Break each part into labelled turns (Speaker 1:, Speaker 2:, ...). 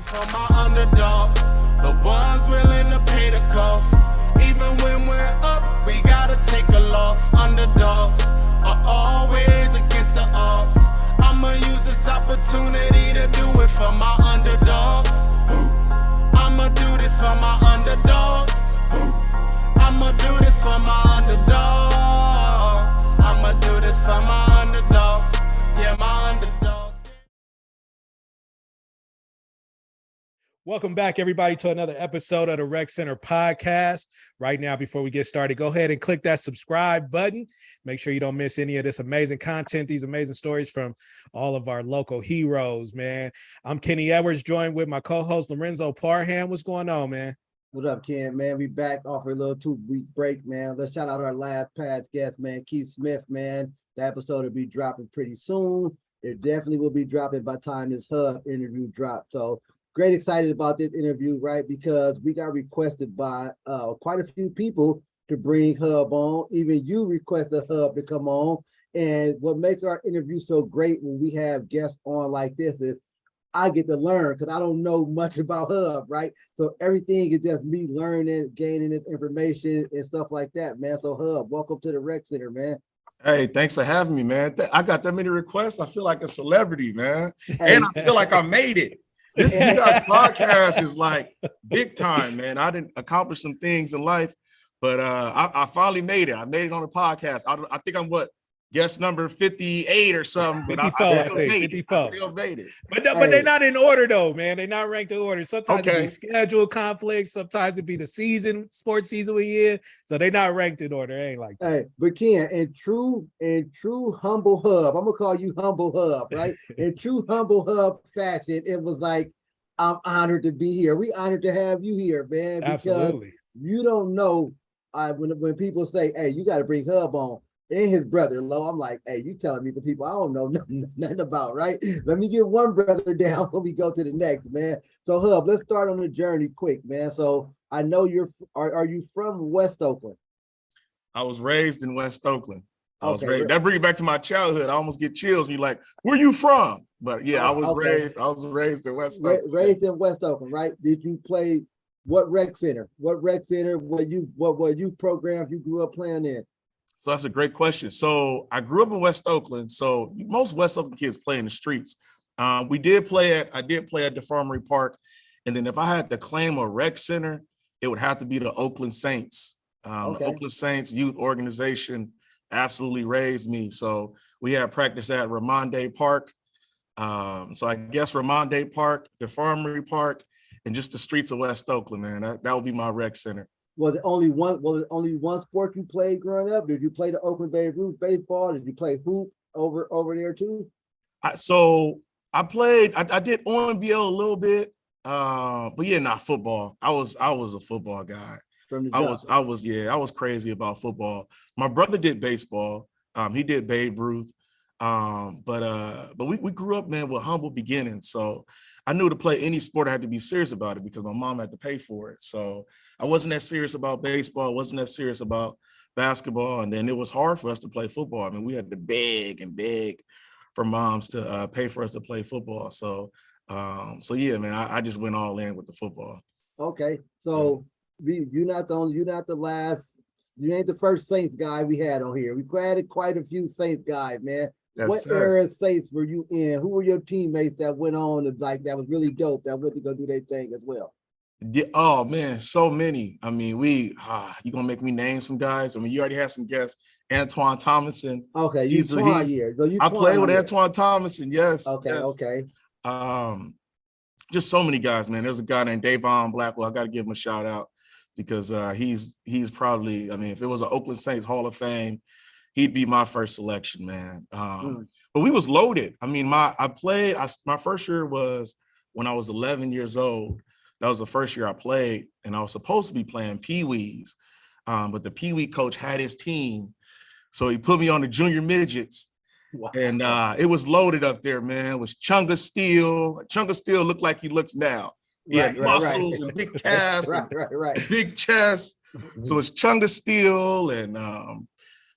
Speaker 1: For my underdogs, the ones willing to pay the cost. Even when we're up, we gotta take a loss. Underdogs are always against the odds. I'ma use this opportunity to do it for my underdogs. I'ma do this for my underdogs. I'ma do this for my underdogs. I'ma do this for my underdogs. Yeah, my underdogs.
Speaker 2: Welcome back, everybody, to another episode of the Rec Center podcast. Right now, before we get started, go ahead and click that subscribe button. Make sure you don't miss any of this amazing content, these amazing stories from all of our local heroes, man. I'm Kenny Edwards, joined with my co-host, Lorenzo Parham. What's going on, man?
Speaker 3: What up, Ken, man? We back off a little 2-week break, man. Let's shout out our last past guest, man, Keith Smith, man. The episode will be dropping pretty soon. It definitely will be dropping by the time this Hub interview drops. So great excited about this interview, right? Because we got requested by quite a few people to bring Hub on. Even you requested Hub to come on. And what makes our interview so great when we have guests on like this is I get to learn because I don't know much about Hub, right? So everything is just me learning, gaining this information and stuff like that, man. So Hub, welcome to the Rec Center, man.
Speaker 4: Hey, thanks for having me, man. I got that many requests. I feel like a celebrity, man. Hey. And I feel like I made it. This you guys podcast is like big time, man. I didn't accomplish some things in life, but I finally made it. I made it on the podcast. I think I'm guest number 58 or something, but 54, I still made it.
Speaker 2: But they're not in order though, man. They're not ranked in order. Sometimes it be schedule conflicts. Sometimes it be the sports season we in. So they're not ranked in order. It ain't like that.
Speaker 3: Hey, but Ken, in true humble Hub, I'm gonna call you humble Hub, right? In true humble Hub fashion, it was like, I'm honored to be here. We honored to have you here, man. Because absolutely. You don't know when people say, hey, you got to bring Hub on. And his brother, Lo, I'm like, hey, you telling me the people I don't know nothing about, right? Let me get one brother down before we go to the next, man. So Hub, let's start on the journey quick, man. So I know are you from West Oakland?
Speaker 4: I was raised in West Oakland. That brings me back to my childhood. I almost get chills. You're like, where you from? But yeah, I was raised in West Oakland.
Speaker 3: Raised in West Oakland, right? Did you play what rec center? What youth programs you grew up playing in?
Speaker 4: So that's a great question. So I grew up in West Oakland. So most West Oakland kids play in the streets. I did play at the Emery Park. And then if I had to claim a rec center, it would have to be the Oakland Saints. Oakland Saints youth organization absolutely raised me. So we had practice at Ramonde Park. So I guess Ramonde Park, the Emery Park, and just the streets of West Oakland, man. That would be my rec center.
Speaker 3: Was it only one sport you played growing up? Did you play the Oakland Babe Ruth baseball? Did you play hoop over there too?
Speaker 4: I did ONBL a little bit. But yeah, not football. I was a football guy. I was crazy about football. My brother did baseball. He did Babe Ruth. But we grew up, man, with humble beginnings. So I knew to play any sport, I had to be serious about it because my mom had to pay for it. So I wasn't that serious about baseball. I wasn't that serious about basketball. And then it was hard for us to play football. I mean, we had to beg for moms to pay for us to play football. So yeah, man, I just went all in with the football.
Speaker 3: Okay. So you ain't the first Saints guy we had on here. We've had quite a few Saints guys, man. Yes, what era of Saints were you in? Who were your teammates that went on that was really dope that went to go do their thing as well?
Speaker 4: Yeah, oh man, so many. I mean, you gonna make me name some guys? I mean, you already had some guests. Antoine Thomason.
Speaker 3: Okay,
Speaker 4: I played with Antoine Thomason. Yes.
Speaker 3: Okay.
Speaker 4: Yes.
Speaker 3: Okay.
Speaker 4: Just so many guys, man. There's a guy named Davon Blackwell. I got to give him a shout out because he's probably. I mean, if it was an Oakland Saints Hall of Fame, he'd be my first selection, man. But we was loaded. I mean, my first year was when I was 11 years old. That was the first year I played, and I was supposed to be playing Pee-wees, but the Pee-wee coach had his team, so he put me on the junior midgets. Wow. And it was loaded up there, man. It was Chunga Steel. Chunga Steel looked like he looks now. He had muscles and big calves, and big chest. So it's Chunga Steel and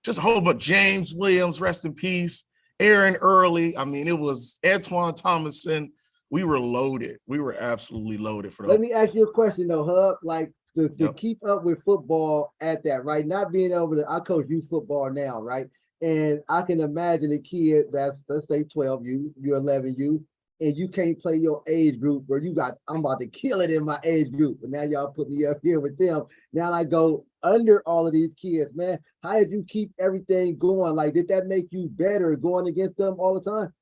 Speaker 4: just a whole bunch. James Williams, rest in peace. Aaron Early. I mean, it was Antoine Thomason, we were loaded. We were absolutely loaded for
Speaker 3: Let me ask you a question though, Hub. Like to
Speaker 4: Yep.
Speaker 3: keep up with football at that, right? Not being able to, I coach youth football now, right? And I can imagine a kid that's, let's say 12U, you're 11U, and you can't play your age group where you got, I'm about to kill it in my age group. But now y'all put me up here with them. Now I go under all of these kids, man. How did you keep everything going? Like, did that make you better going against them all the time?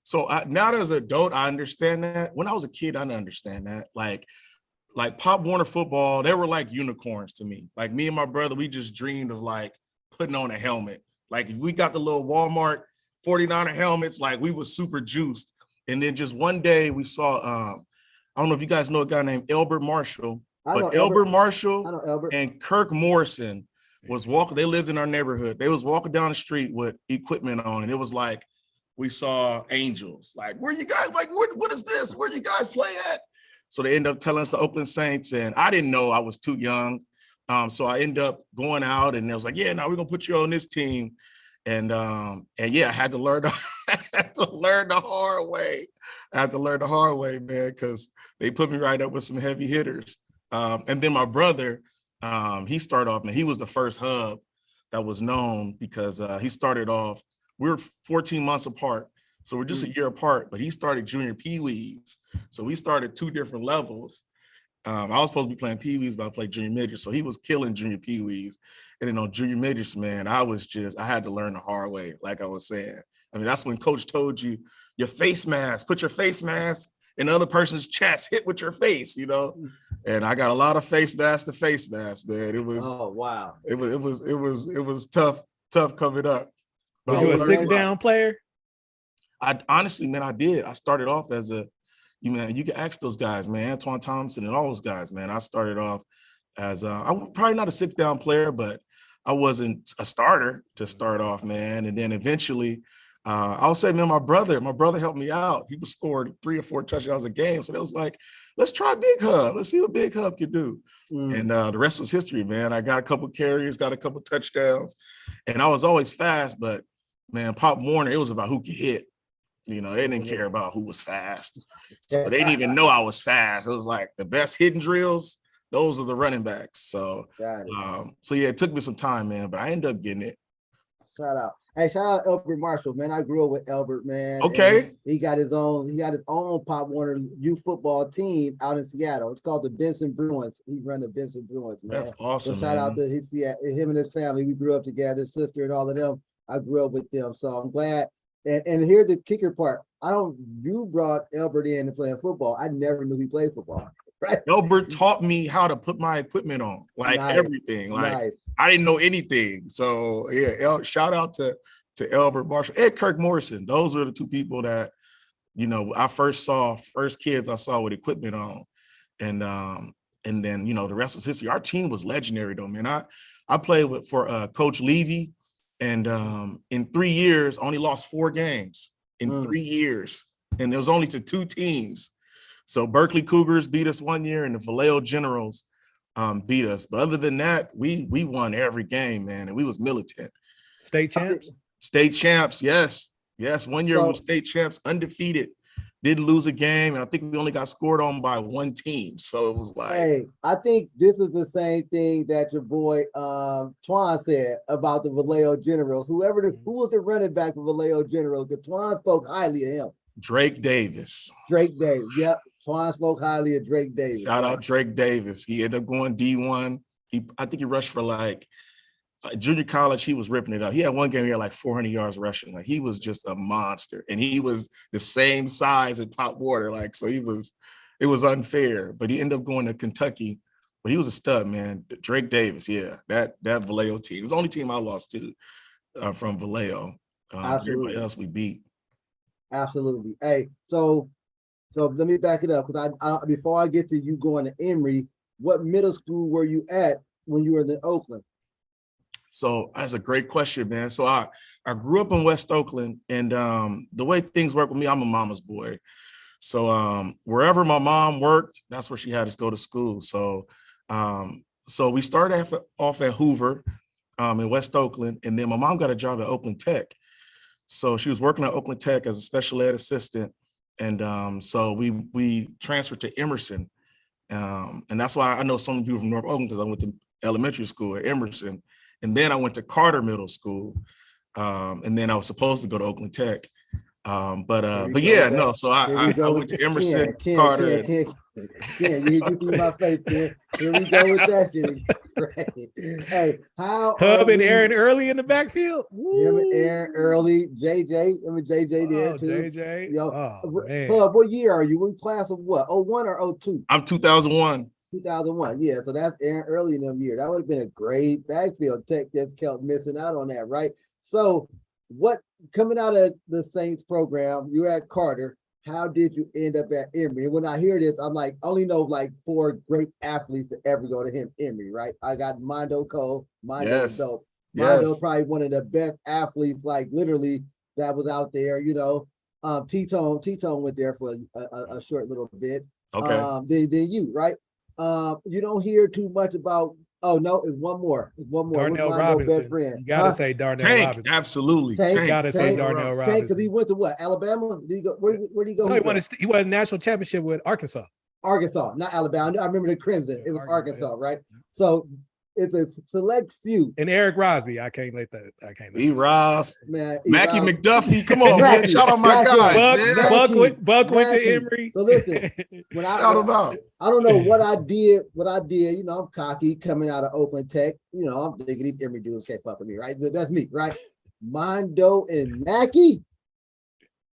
Speaker 4: So now as an adult, I understand that. When I was a kid, I didn't understand that. Like Pop Warner football, they were like unicorns to me. Like me and my brother, we just dreamed of like putting on a helmet. Like if we got the little Walmart 49er helmets, like we was super juiced. And then just one day we saw, I don't know if you guys know a guy named Elbert Marshall, but Elbert Marshall and Kirk Morrison was walking, they lived in our neighborhood. They was walking down the street with equipment on, and it was like, we saw angels. Like, where you guys, like, what is this? Where you guys play at? So they end up telling us the Oakland Saints, and I didn't know, I was too young. So I end up going out, and it was like, yeah, no, we're gonna put you on this team. And yeah, I had to learn the hard way. I had to learn the hard way, man, because they put me right up with some heavy hitters. And then my brother, he started off, man, he was the first Hub that was known because he started off, we were 14 months apart. So we're just a year apart, but he started junior pee-wees. So we started two different levels. I was supposed to be playing pee-wees, but I played junior midgets. So he was killing junior pee-wees. And then on junior midgets, man, I had to learn the hard way, like I was saying. I mean, that's when coach told you, your face mask, put your face mask in the other person's chest, hit with your face, you know? And I got a lot of face mask to face mask, man. It was,
Speaker 3: oh, wow.
Speaker 4: It was tough coming up.
Speaker 2: Was you a 6-down player?
Speaker 4: I honestly, man, I did. I started off as you can ask those guys, man, Antoine Thompson and all those guys, man. I started off as I'm probably not a 6-down player, but I wasn't a starter to start off, man. And then eventually, I'll say, man, my brother helped me out. He was scoring 3 or 4 touchdowns a game. So it was like, let's try Big Hub. Let's see what Big Hub can do. And the rest was history, man. I got a couple carries, got a couple touchdowns, and I was always fast. But man, Pop Warner, it was about who could hit. You know, they didn't care about who was fast. So they didn't even know I was fast. It was like the best hidden drills, those are the running backs. So, so yeah, it took me some time, man, but I ended up getting it.
Speaker 3: Shout out. Hey, shout out Elbert Marshall, man. I grew up with Elbert, man.
Speaker 4: Okay.
Speaker 3: He got his own Pop Warner youth football team out in Seattle. It's called the Benson Bruins. He run the Benson Bruins, man.
Speaker 4: That's awesome.
Speaker 3: So shout out to him and his family. We grew up together, his sister and all of them. I grew up with them. So I'm glad. And here's the kicker part. You brought Elbert in to play football. I never knew he played football. Right?
Speaker 4: Elbert taught me how to put my equipment on, like everything. Like I didn't know anything. So yeah, shout out to Elbert Marshall and Kirk Morrison. Those were the two people that, you know, first kids I saw with equipment on. And then, you know, the rest was history. Our team was legendary though, man. I played for Coach Levy. And in 3 years, only lost 4 games in 3 years. And it was only to 2 teams. So Berkeley Cougars beat us 1 year and the Vallejo Generals beat us. But other than that, we won every game, man. And we was militant.
Speaker 2: State champs?
Speaker 4: State champs, yes. Yes, 1 year we were state champs, undefeated. Didn't lose a game. And I think we only got scored on by 1 team. So it was like.
Speaker 3: Hey, I think this is the same thing that your boy Twan said about the Vallejo Generals. Who was the running back for Vallejo Generals? Because Twan spoke highly of him.
Speaker 4: Drake Davis.
Speaker 3: Yep. Twan spoke highly of Drake Davis.
Speaker 4: Shout out Drake Davis. He ended up going D1. I think he rushed for like junior college. He was ripping it up. He had one game he had like 400 yards rushing. Like he was just a monster, and he was the same size as Pop Warner. Like so, it was unfair. But he ended up going to Kentucky. But he was a stud, man. Drake Davis, yeah, that Vallejo team. It was the only team I lost to from Vallejo. Everybody else we beat.
Speaker 3: Absolutely. Hey, so let me back it up because I before I get to you going to Emery, what middle school were you at when you were in Oakland?
Speaker 4: So that's a great question, man. So I grew up in West Oakland, and the way things work with me, I'm a mama's boy. So wherever my mom worked, that's where she had us go to school. So we started off at Hoover in West Oakland, and then my mom got a job at Oakland Tech. So she was working at Oakland Tech as a special ed assistant. And so we transferred to Emerson. And that's why I know so many people from North Oakland, because I went to elementary school at Emerson. And then I went to Carter Middle School. And then I was supposed to go to Oakland Tech. But yeah, no. So I went to Emerson, Carter.
Speaker 3: Ken, you see my face, Ken. Here we go with that shit. Right. Hey, how
Speaker 2: Hub and Aaron Early in the backfield?
Speaker 3: Him and Aaron Early, JJ. I mean JJ there too.
Speaker 2: JJ.
Speaker 3: Yo,
Speaker 2: man.
Speaker 3: Hub, what year are you? In class of what? 01 or 02?
Speaker 4: I'm 2001.
Speaker 3: 2001. Yeah, so that's Aaron Early in them years. That would have been a great backfield. Tech just kept missing out on that, right? So what coming out of the Saints program, you're at Carter. How did you end up at Emory? And when I hear this, I'm like, I only know like 4 great athletes to ever go to him, Emory, right? I got Mondo Cole. Mondo's dope. Mondo's probably one of the best athletes, like literally, that was out there, you know. T-Tone went there for a short little bit.
Speaker 4: Okay.
Speaker 3: Then you, right? You don't hear too much about. Oh no, it's one more.
Speaker 2: Darnell Robinson. You gotta say Darnell Robinson.
Speaker 4: Absolutely.
Speaker 2: You gotta say Darnell Robinson.
Speaker 3: Because he went to what? Alabama? Did he go? Where did he go?
Speaker 2: No, he won a national championship with Arkansas.
Speaker 3: Arkansas, not Alabama. I remember the Crimson. It was Arkansas, right? So it's a select few.
Speaker 2: And Eric Rosby. I can't let that.
Speaker 4: Ross,
Speaker 3: man.
Speaker 4: Mackie McDuffie. Come on, man. Shout out my guy.
Speaker 2: Buck went to Emory.
Speaker 3: So listen, when I don't know what I did. You know, I'm cocky coming out of Oakland Tech. You know, I'm thinking these Emory dudes can't fuck with me, right? That's me, right? Mondo and Mackie.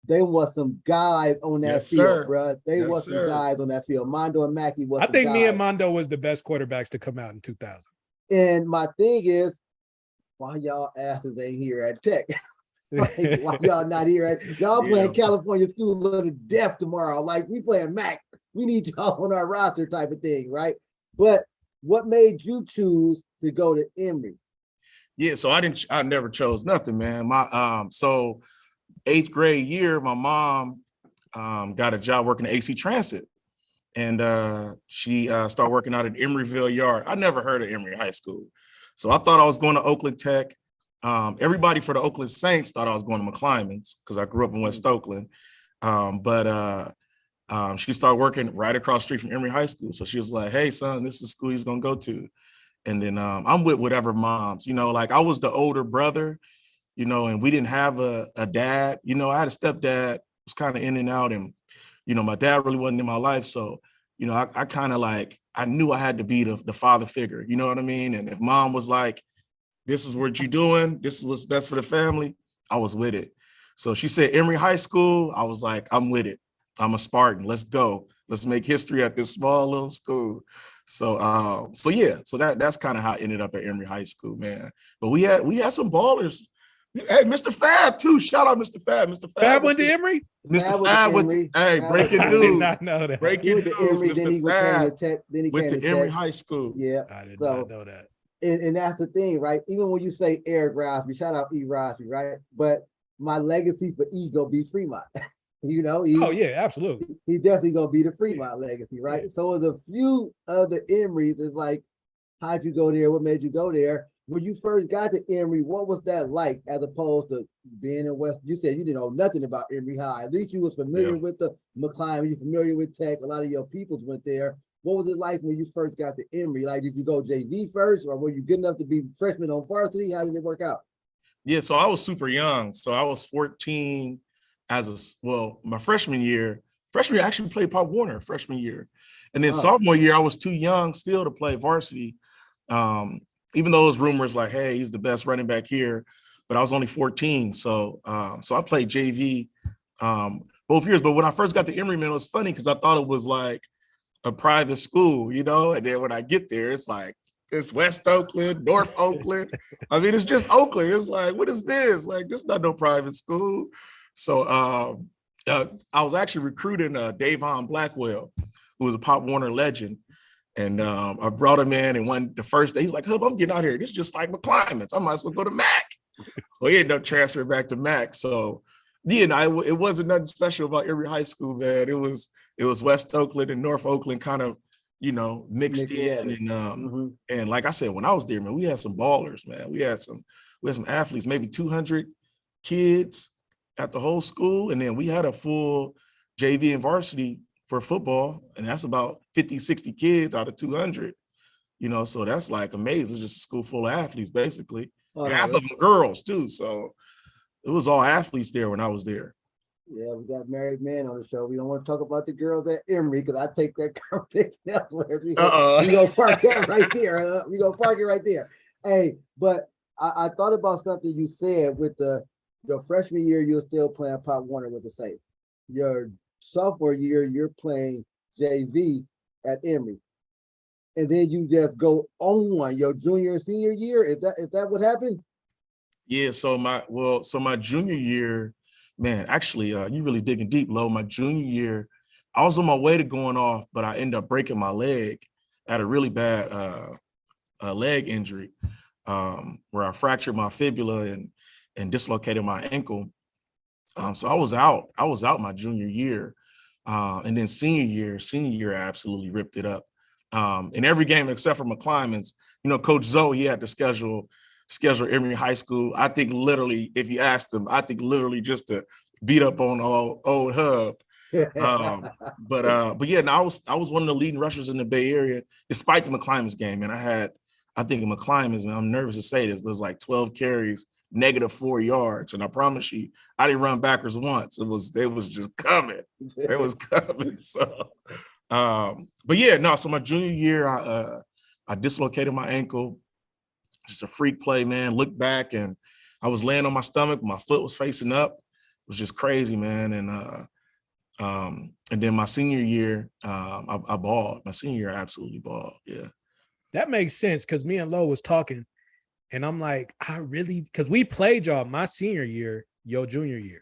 Speaker 3: They was some guys on that field, bro. They was some guys on that field. Mondo and Mackie was.
Speaker 2: I think me and Mondo was the best quarterbacks to come out in 2000.
Speaker 3: And my thing is, why y'all asses ain't here at Tech? Like, why y'all not here at y'all playing California School of the Deaf tomorrow? Like we playing MAC. We need y'all on our roster type of thing, right? But what made you choose to go to Emory?
Speaker 4: Yeah, so I never chose nothing, man. My so 8th grade year, my mom got a job working at AC Transit. And she started working out at Emeryville Yard. I never heard of Emery High School. So I thought I was going to Oakland Tech. Everybody for the Oakland Saints thought I was going to McClymonds because I grew up in West Oakland. But she started working right across the street from Emery High School. So she was like, hey, son, this is the school he's going to go to. And then I'm with whatever moms, you know, like I was the older brother, you know, and we didn't have a dad. You know, I had a stepdad, was kind of in and out, and you know, my dad really wasn't in my life. So, you know, I kind of like, I knew I had to be the father figure, you know what I mean? And if mom was like, this is what you're doing, this is what's best for the family, I was with it. So she said, Emery High School, I was like, I'm with it. I'm a Spartan, let's go. Let's make history at this small little school. So that's kind of how I ended up at Emery High School, man. But we had some ballers. Hey, Mr. Fab too. Shout out Mr. Fab. Mr.
Speaker 2: Fab went to Emory?
Speaker 4: Mr. Fab went to, hey, breaking news.
Speaker 2: I did not know that.
Speaker 4: Breaking news. Mr. Fab went to Emery High School.
Speaker 3: Yeah.
Speaker 2: I did not know that.
Speaker 3: And that's the thing, right? Even when you say Eric Rosby, shout out E. Rosby, right? But my legacy for E gonna be Fremont. You know?
Speaker 2: Oh, yeah, absolutely.
Speaker 3: He definitely gonna be the Fremont legacy, right? Yeah. So as a few of the Emorys, it's like, how'd you go there? What made you go there? When you first got to Emory, what was that like as opposed to being in West? You said you didn't know nothing about Emery High. At least you was familiar with the McClymonds, you're familiar with Tech. A lot of your peoples went there. What was it like when you first got to Emory? Like, did you go JV first, or were you good enough to be freshman on varsity? How did it work out?
Speaker 4: Yeah, so I was super young. So I was 14 my freshman year. Freshman year, I actually played Pop Warner freshman year. And then sophomore year, I was too young still to play varsity. Even though it was rumors like, hey, he's the best running back here, but I was only 14. So I played JV both years. But when I first got to Emory, man, it was funny because I thought it was like a private school, you know? And then when I get there, it's like, it's West Oakland, North Oakland. I mean, it's just Oakland. It's like, what is this? Like, this is not no private school. So I was actually recruiting Davon Blackwell, who was a Pop Warner legend. And I brought him in, and the first day, he's like, Hub, I'm getting out here. This is just like McClymonds. I might as well go to MAC. So he ended up transferring back to MAC. So, yeah, it wasn't nothing special about Emery High School, man. It was West Oakland and North Oakland kind of, you know, mixed in. And and like I said, when I was there, man, we had some ballers, man. We had some athletes, maybe 200 kids at the whole school. And then we had a full JV and varsity for football, and that's about 50, 60 kids out of 200. So that's like amazing. It's just a school full of athletes, basically. Half of them girls too. So it was all athletes there when I was there.
Speaker 3: Yeah, we got married men on the show. We don't want to talk about the girls at Emery because I take that conversation elsewhere. We go park that right there. We go park it right there. Hey, but I thought about something you said with your freshman year, you're still playing Pop Warner with the Saints. Your sophomore year, you're playing JV at Emery. And then you just go on your junior and senior year. Is that what happened?
Speaker 4: Yeah. So my junior year, man, actually, you really digging deep, Lo. My junior year, I was on my way to going off, but I ended up breaking my leg. I had a really bad leg injury where I fractured my fibula and dislocated my ankle. So I was out my junior year. And then senior year, I absolutely ripped it up. In every game except for McClymonds, Coach Zoe, he had to schedule Emery High School. I think literally, if you asked him, just to beat up on old Hub. But yeah, I was one of the leading rushers in the Bay Area, despite the McClymonds game. And I think in McClymonds, and I'm nervous to say this, but it was like 12 carries, -4 yards. And I promise you, I didn't run backwards once. They was just coming. It was coming. So but yeah, no, so my junior year, I dislocated my ankle. Just a freak play, man. Looked back and I was laying on my stomach. My foot was facing up. It was just crazy, man. And then my senior year, I balled. My senior year, I absolutely balled. Yeah.
Speaker 2: That makes sense because me and Lo was talking and I'm like, because we played y'all my senior year, your junior year.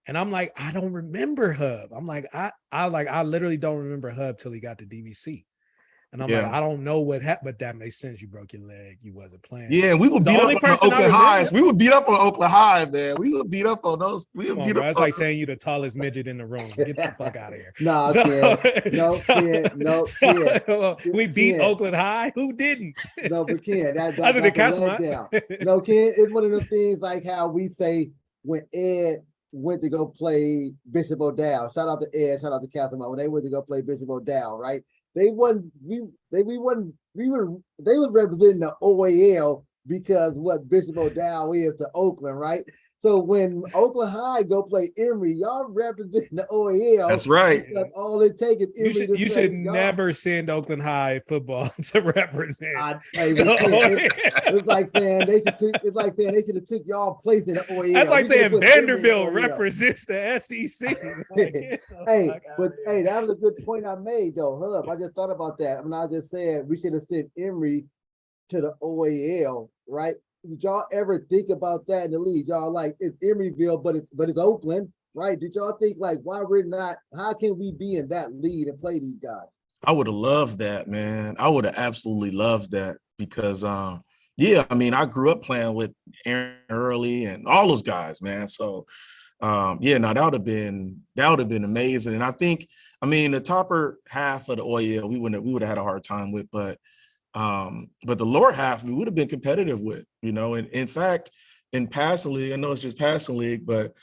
Speaker 2: And I'm like, I don't remember Hub. I'm like, I literally don't remember Hub till he got to DVC. And I'm like, I don't know what happened, but that makes sense. You broke your leg. You wasn't playing.
Speaker 4: Yeah, and we would beat up on Oakland Highs. We would beat up on Oakland High, man. We would beat up on those.
Speaker 2: That's like saying you're the tallest midget in the room. Get the fuck out of here.
Speaker 3: Ken.
Speaker 2: We beat Oakland High. Who didn't?
Speaker 3: No, but Ken, that's
Speaker 2: other than Castlemont.
Speaker 3: No, Ken, it's one of those things like how we say when Ed went to go play Bishop O'Dowd. Shout out to Ed. Shout out to Castlemont. When they went to go play Bishop O'Dowd, right? They were representing the OAL because what Bishop O'Dowd is to Oakland, right? So when Oakland High go play Emery, y'all represent the OAL.
Speaker 4: That's right.
Speaker 3: That's all it takes is Emery.
Speaker 2: You should never send Oakland High football to represent.
Speaker 3: It's like saying they should have took y'all place in the OAL.
Speaker 2: That's like saying Vanderbilt represents the SEC.
Speaker 3: Hey, that was a good point I made though, Hub. I just thought about that. I mean, I just said we should have sent Emery to the OAL, right? Did y'all ever think about that in the league? Y'all like it's Emeryville, but it's Oakland, right? Did y'all think like how can we be in that lead and play these guys?
Speaker 4: I would have loved that, man. I would have absolutely loved that because yeah, I mean, I grew up playing with Aaron Early and all those guys, man. So yeah, no, that would have been amazing. And I think, I mean, the topper half of the OEL, we would have had a hard time with, but the lower half we would have been competitive with, and in fact, in passing league, I know it's just passing league, but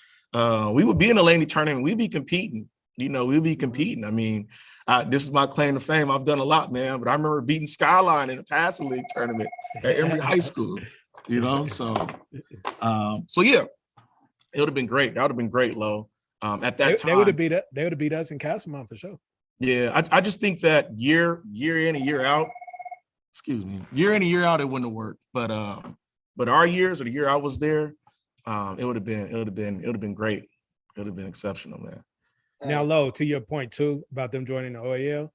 Speaker 4: we would be in the Laney tournament. We'd be competing, we'd be competing. I mean, this is my claim to fame. I've done a lot, man, but I remember beating Skyline in a passing league tournament at Emery High School, so yeah, it would have been great. That would have been great, Lo. At that time,
Speaker 2: they would have beat us in Castlemont for sure.
Speaker 4: Yeah, I just think that year in and year out, year in and year out, it wouldn't have worked. But our years, or the year I was there, it would have been great. It would have been exceptional, man.
Speaker 2: Now, Lo, to your point too about them joining the OAL,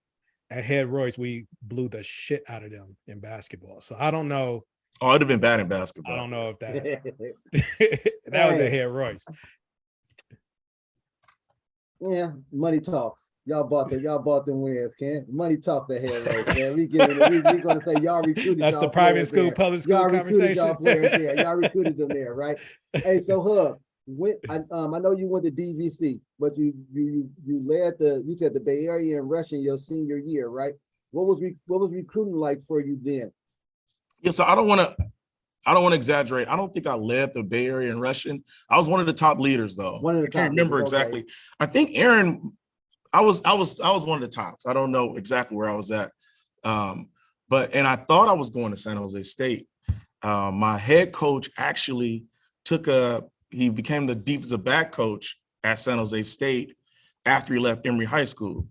Speaker 2: at Head Royce, we blew the shit out of them in basketball. So I don't know.
Speaker 4: Oh, it'd have been bad in basketball.
Speaker 2: I don't know if that was at Head Royce.
Speaker 3: Yeah, money talks. Y'all bought them wins, Ken. Money talks at Head Royce, man. We gonna say y'all recruited.
Speaker 2: That's the private school, there. Public school
Speaker 3: y'all
Speaker 2: conversation.
Speaker 3: Y'all players there. Y'all recruited them there, right? Hey, so Hub, I know you went to DVC, but you said the Bay Area and rushing your senior year, right? What was recruiting like for you then?
Speaker 4: Yeah, so I don't want to exaggerate. I don't think I led the Bay Area in rushing. I was one of the top leaders, though. I can't remember exactly. I think Aaron I was one of the tops. I don't know exactly where I was at. But I thought I was going to San Jose State. My head coach actually he became the defensive back coach at San Jose State after he left Emery High School,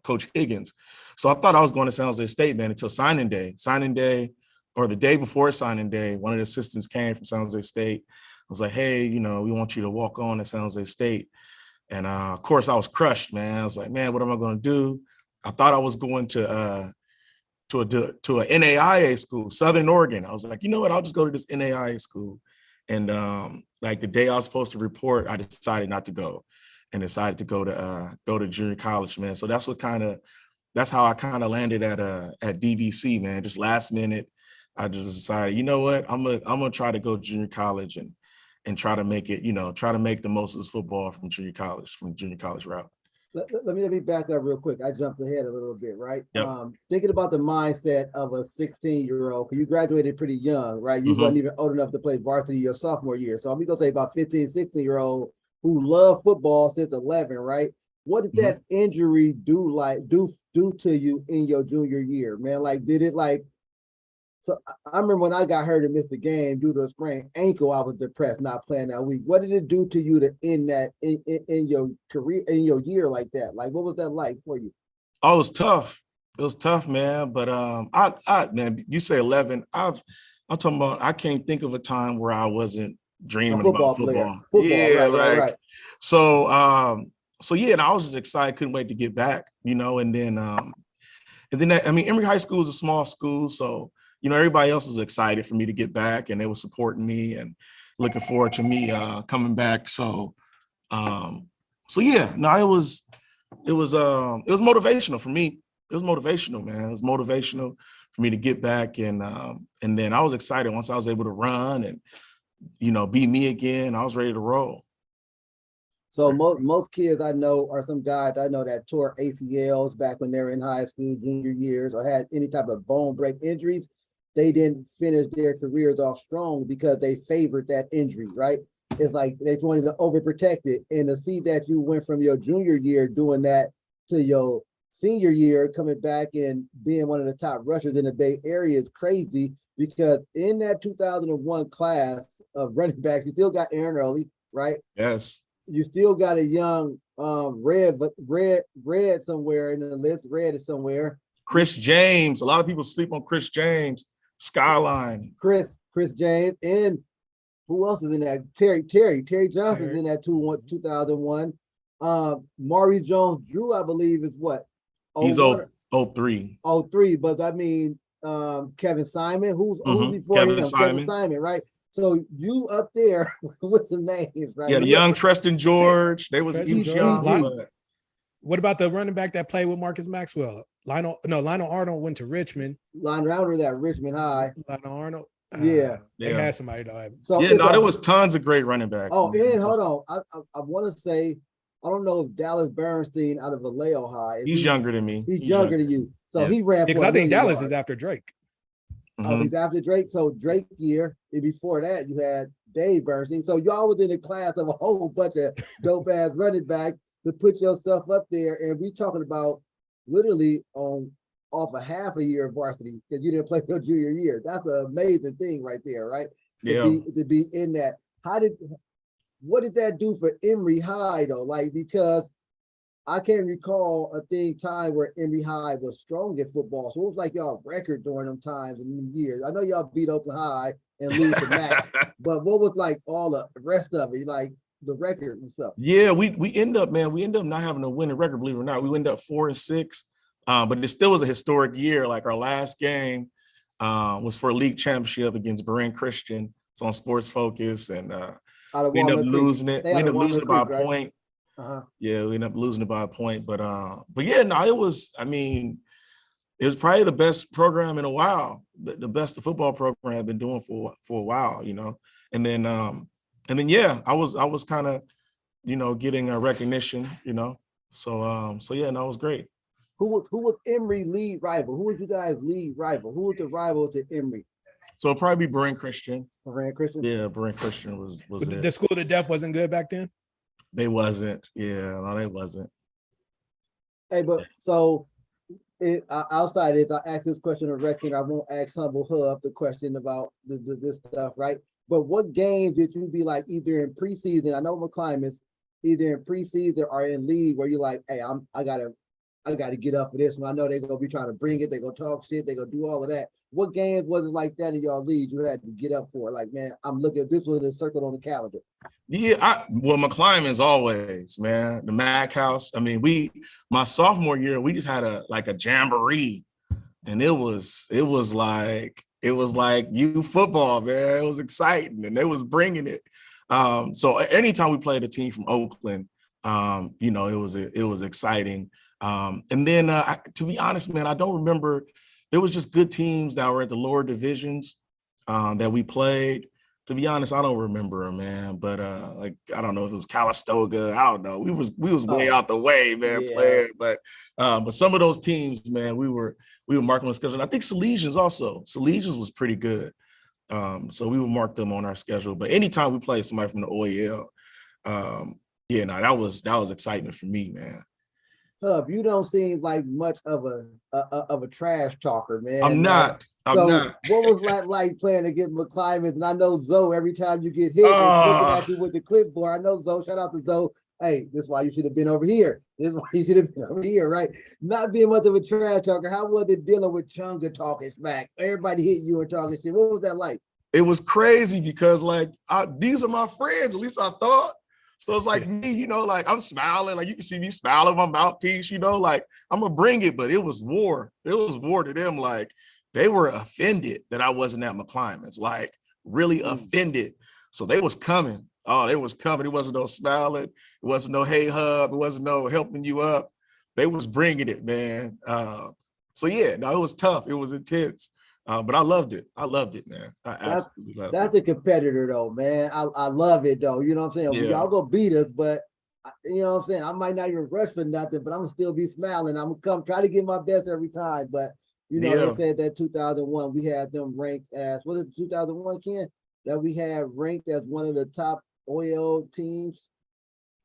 Speaker 4: Coach Higgins. So I thought I was going to San Jose State, man, until signing day, or the day before signing day. One of the assistants came from San Jose State. I was like, hey, we want you to walk on at San Jose State. And of course I was crushed, man. I was like, man, what am I going to do? I thought I was going to an NAIA school, Southern Oregon. I was like, you know what? I'll just go to this NAIA school. And like the day I was supposed to report, I decided not to go, and decided to go to junior college, man. So that's how I kind of landed at DVC, man. Just last minute, I just decided, you know what? I'm gonna try to go to junior college and try to make it, try to make the most of this football from junior college route.
Speaker 3: Let me back up real quick. I jumped ahead a little bit, right?
Speaker 4: Yep.
Speaker 3: Thinking about the mindset of a 16-year-old, because you graduated pretty young, right? You wasn't even old enough to play varsity your sophomore year. So I'm going to say about 15, 16-year-old who love football since 11, right? What did that injury do to you in your junior year, man? Like, did it so I remember when I got hurt and missed the game due to a sprained ankle, I was depressed, not playing that week. What did it do to you to end that in your career, in your year like that? Like, what was that like for you?
Speaker 4: Oh, it was tough. It was tough, man. But man, you say 11. I'm talking about, I can't think of a time where I wasn't dreaming about football. Yeah, right. So yeah, and I was just excited, couldn't wait to get back, and then Emery High School is a small school, so everybody else was excited for me to get back, and they were supporting me and looking forward to me coming back. So yeah, no, it was motivational for me. It was motivational, man. It was motivational for me to get back, and then I was excited once I was able to run and be me again. I was ready to roll.
Speaker 3: So most kids I know, or some guys I know that tore ACLs back when they were in high school, junior years, or had any type of bone break injuries. They didn't finish their careers off strong because they favored that injury, right? It's like they wanted to overprotect it. And to see that you went from your junior year doing that to your senior year, coming back and being one of the top rushers in the Bay Area is crazy, because in that 2001 class of running back, you still got Aaron Early, right?
Speaker 4: Yes.
Speaker 3: You still got a young Red somewhere in the list. Red is somewhere.
Speaker 4: Chris James. A lot of people sleep on Chris James. Skyline.
Speaker 3: Chris James, and who else is in that? Terry Johnson's in that 2001. Maury Jones-Drew, I believe, is what?
Speaker 4: He's 03.
Speaker 3: 03, but I mean, Kevin Simon, who's before
Speaker 4: Kevin
Speaker 3: him?
Speaker 4: Simon.
Speaker 3: Kevin Simon, right? So you up there with some names, right?
Speaker 4: Yeah, the young Treston George. They was young.
Speaker 2: What about the running back that played with Marcus Maxwell? Lionel Arnold went to Richmond.
Speaker 3: Lionel Arnold at Richmond High.
Speaker 2: Lionel Arnold.
Speaker 3: Yeah.
Speaker 2: They had somebody though.
Speaker 4: So there was tons of great running backs.
Speaker 3: Oh, and hold on. I want to say, I don't know if Dallas Bernstein out of Vallejo High.
Speaker 4: He's younger than me.
Speaker 3: He's younger than you. So he ran.
Speaker 2: Because I think Dallas is after Drake.
Speaker 3: Oh, he's after Drake. So Drake year, and before that, you had Dave Bernstein. So y'all was in a class of a whole bunch of dope ass running backs to put yourself up there. And we talking about literally off a half a year of varsity because you didn't play your junior year. That's an amazing thing right there, right? To be in that. What did that do for Emery High though? Like, because I can't recall a time where Emery High was strong in football. So it was like y'all record during them times and them years. I know y'all beat Oakland High and lose to Mac, but what was like all the rest of it, like the record and stuff?
Speaker 4: Yeah, we end up not having a winning record, believe it or not. We end up 4-6, but it still was a historic year. Like our last game was for a league championship against Berean Christian. It's on Sports Focus, and we ended up losing it. We ended up losing it by a point. Yeah, we ended up losing it by a point, but yeah, no, it was probably the best program in a while, the best the football program I've been doing for a while, and then yeah, I was kind of getting a recognition, so yeah, no, it was great.
Speaker 3: Who was Emery lead rival? Who was you guys lead rival? Who was the rival to Emery?
Speaker 4: So it'd probably be Berean Christian.
Speaker 3: Berean Christian?
Speaker 4: Yeah, Berean Christian was it.
Speaker 2: The school to death wasn't good back then?
Speaker 4: They wasn't. Yeah, no, they wasn't.
Speaker 3: Hey, but so outside is I ask this question of Rex, and I won't ask Humble Hub the question about this stuff, right? But what games did you be like either in preseason? I know McClymonds either in preseason or in league where you're like, hey, I gotta get up for this one. I know they're gonna be trying to bring it, they're gonna talk shit, they're gonna do all of that. What games was it like that in y'all league you had to get up for? Like, man, I'm looking at this one that's circled on the calendar.
Speaker 4: Yeah, well, McClymonds always, man. The Mac House. I mean, my sophomore year, we just had a jamboree, and it was like youth football, man. It was exciting, and they was bringing it. So anytime we played a team from Oakland, it was exciting. And then to be honest, man, I don't remember. There was just good teams that were at the lower divisions that we played. To be honest, I don't remember them, man. But I don't know if it was Calistoga. I don't know. We was way out the way, man, playing. But some of those teams, man, we were marking on schedule. And I think Salesians was pretty good. So we would mark them on our schedule. But anytime we play somebody from the OAL, that was excitement for me, man.
Speaker 3: Hub, you don't seem like much of a trash talker, man.
Speaker 4: I'm not.
Speaker 3: What was that like playing against McClymonds? And I know Zoe, every time you get hit, it's looking at you with the clipboard. I know Zoe, shout out to Zoe. Hey, this is why you should have been over here. This is why you should have been over here, right? Not being much of a trash talker. How was it dealing with Chunga talking smack? Everybody hit you and talking shit. What was that like?
Speaker 4: It was crazy because these are my friends, at least I thought. So it's like me, like I'm smiling, like you can see me smiling my mouthpiece, like I'm gonna bring it, but it was war. It was war to them. Like they were offended that I wasn't at McClymonds, like really offended. So they was coming. Oh, they was coming. It wasn't no smiling. It wasn't no hey Hub. It wasn't no helping you up. They was bringing it, man. It was tough. It was intense. But I loved it. I loved it, man. I absolutely loved it.
Speaker 3: That's a competitor, though, man. I love it, though. You know what I'm saying?
Speaker 4: Yeah.
Speaker 3: Y'all gonna beat us, but you know what I'm saying? I might not even rush for nothing, but I'm gonna still be smiling. I'm gonna come try to give my best every time. But they said that 2001 we had them ranked as, was it 2001, Ken? That we had ranked as one of the top OL teams.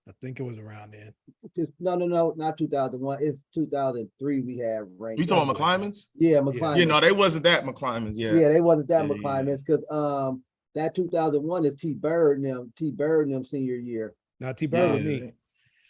Speaker 2: I think it was around then.
Speaker 3: No, not 2001. It's 2003 we had ranked.
Speaker 4: You talking about McClymonds?
Speaker 3: Yeah, McClymonds.
Speaker 4: Yeah, they wasn't that McClymonds. Yeah,
Speaker 3: they wasn't that McClymonds because that 2001 is T Bird and them senior year.
Speaker 2: Now T Bird with me.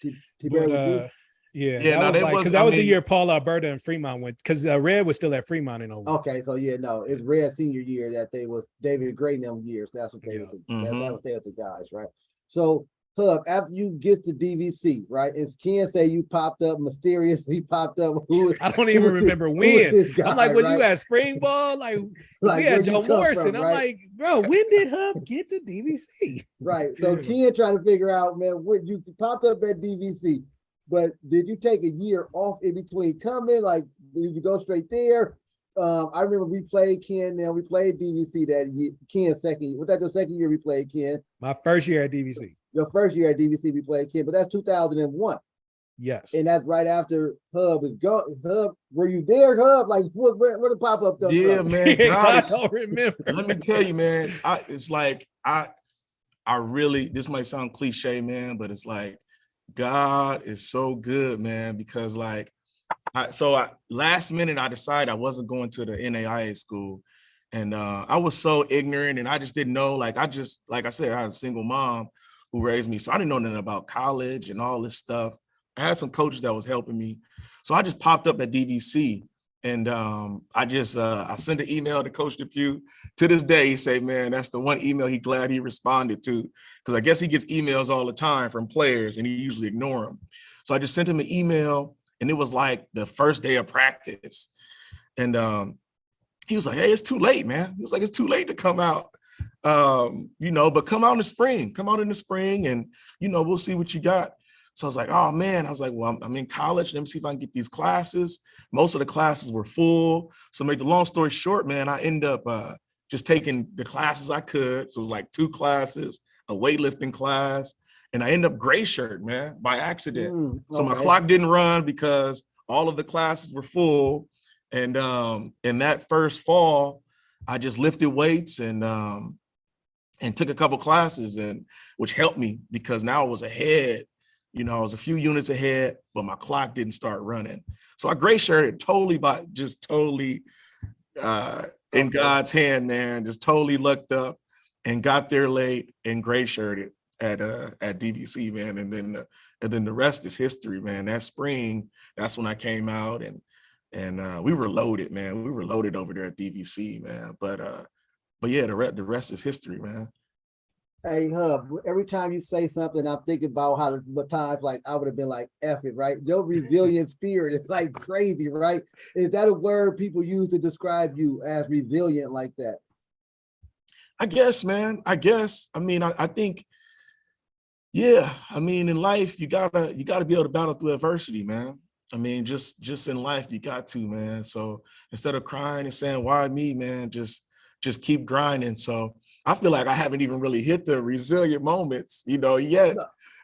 Speaker 3: T Bird with you.
Speaker 2: That was the year Paul Alberta and Fremont went, because Red was still at Fremont in 01.
Speaker 3: Okay, so it's Red senior year that they was David Gray in them years. That's what they was. That's what they were the guys, right? So Hub, after you get to DVC, right? As Ken say, you popped up mysteriously. Popped up.
Speaker 2: I don't even remember when. I'm like, was you at spring ball? Like we had Joe Morrison. I'm like, bro, when did Hub get to DVC?
Speaker 3: Right. So Ken trying to figure out, man, when you popped up at DVC, but did you take a year off in between coming? Like, did you go straight there? I remember we played Ken. Now we played DVC that year. Ken's second. Was that your second year we played Ken?
Speaker 2: My first year at DVC.
Speaker 3: Your first year at DVC we played Ken, but that's 2001.
Speaker 2: Yes.
Speaker 3: And that's right after Hub is gone. Hub, were you there, Hub? Like, where the pop up?
Speaker 4: Yeah, man.
Speaker 2: I don't remember.
Speaker 4: Let me tell you, man. It's like I really. This might sound cliche, man, but it's like God is so good, man. Because last minute I decided I wasn't going to the NAIA school, and I was so ignorant, and I just didn't know. Like I said, I had a single mom who raised me, so I didn't know nothing about college and all this stuff. I had some coaches that was helping me, so I just popped up at DVC, and I sent an email to Coach DePue. To this day, he say, man, that's the one email he glad he responded to, because I guess he gets emails all the time from players, and he usually ignore them. So I just sent him an email, and it was like the first day of practice, and he was like, hey, it's too late, man. He was like, it's too late to come out. But come out in the spring, and we'll see what you got. So I was like, oh man, well, I'm in college. Let me see if I can get these classes. Most of the classes were full. So make the long story short, man, I end up just taking the classes I could. So it was like 2 classes, a weightlifting class, and I end up gray shirt, man, by accident. So my clock didn't run because all of the classes were full. And in that first fall, I just lifted weights and took a couple classes, which helped me because now I was ahead, You know, I was a few units ahead, but my clock didn't start running. So I gray shirted totally in God's hand, man, just totally lucked up and got there late and gray shirted at DVC, man. And then the rest is history, man. That spring, that's when I came out and we were loaded, man. We were loaded over there at DVC, man. But yeah, the rest is history, man.
Speaker 3: Hey, Hub, every time you say something, I'm thinking about what times like I would have been like, F it, right? Your resilient spirit is like crazy, right? Is that a word people use to describe you as resilient like that?
Speaker 4: I guess, man. I mean, I think, yeah. I mean, in life, you gotta be able to battle through adversity, man. I mean, just in life, you got to, man. So instead of crying and saying, why me, man, just keep grinding. So I feel like I haven't even really hit the resilient moments, yet.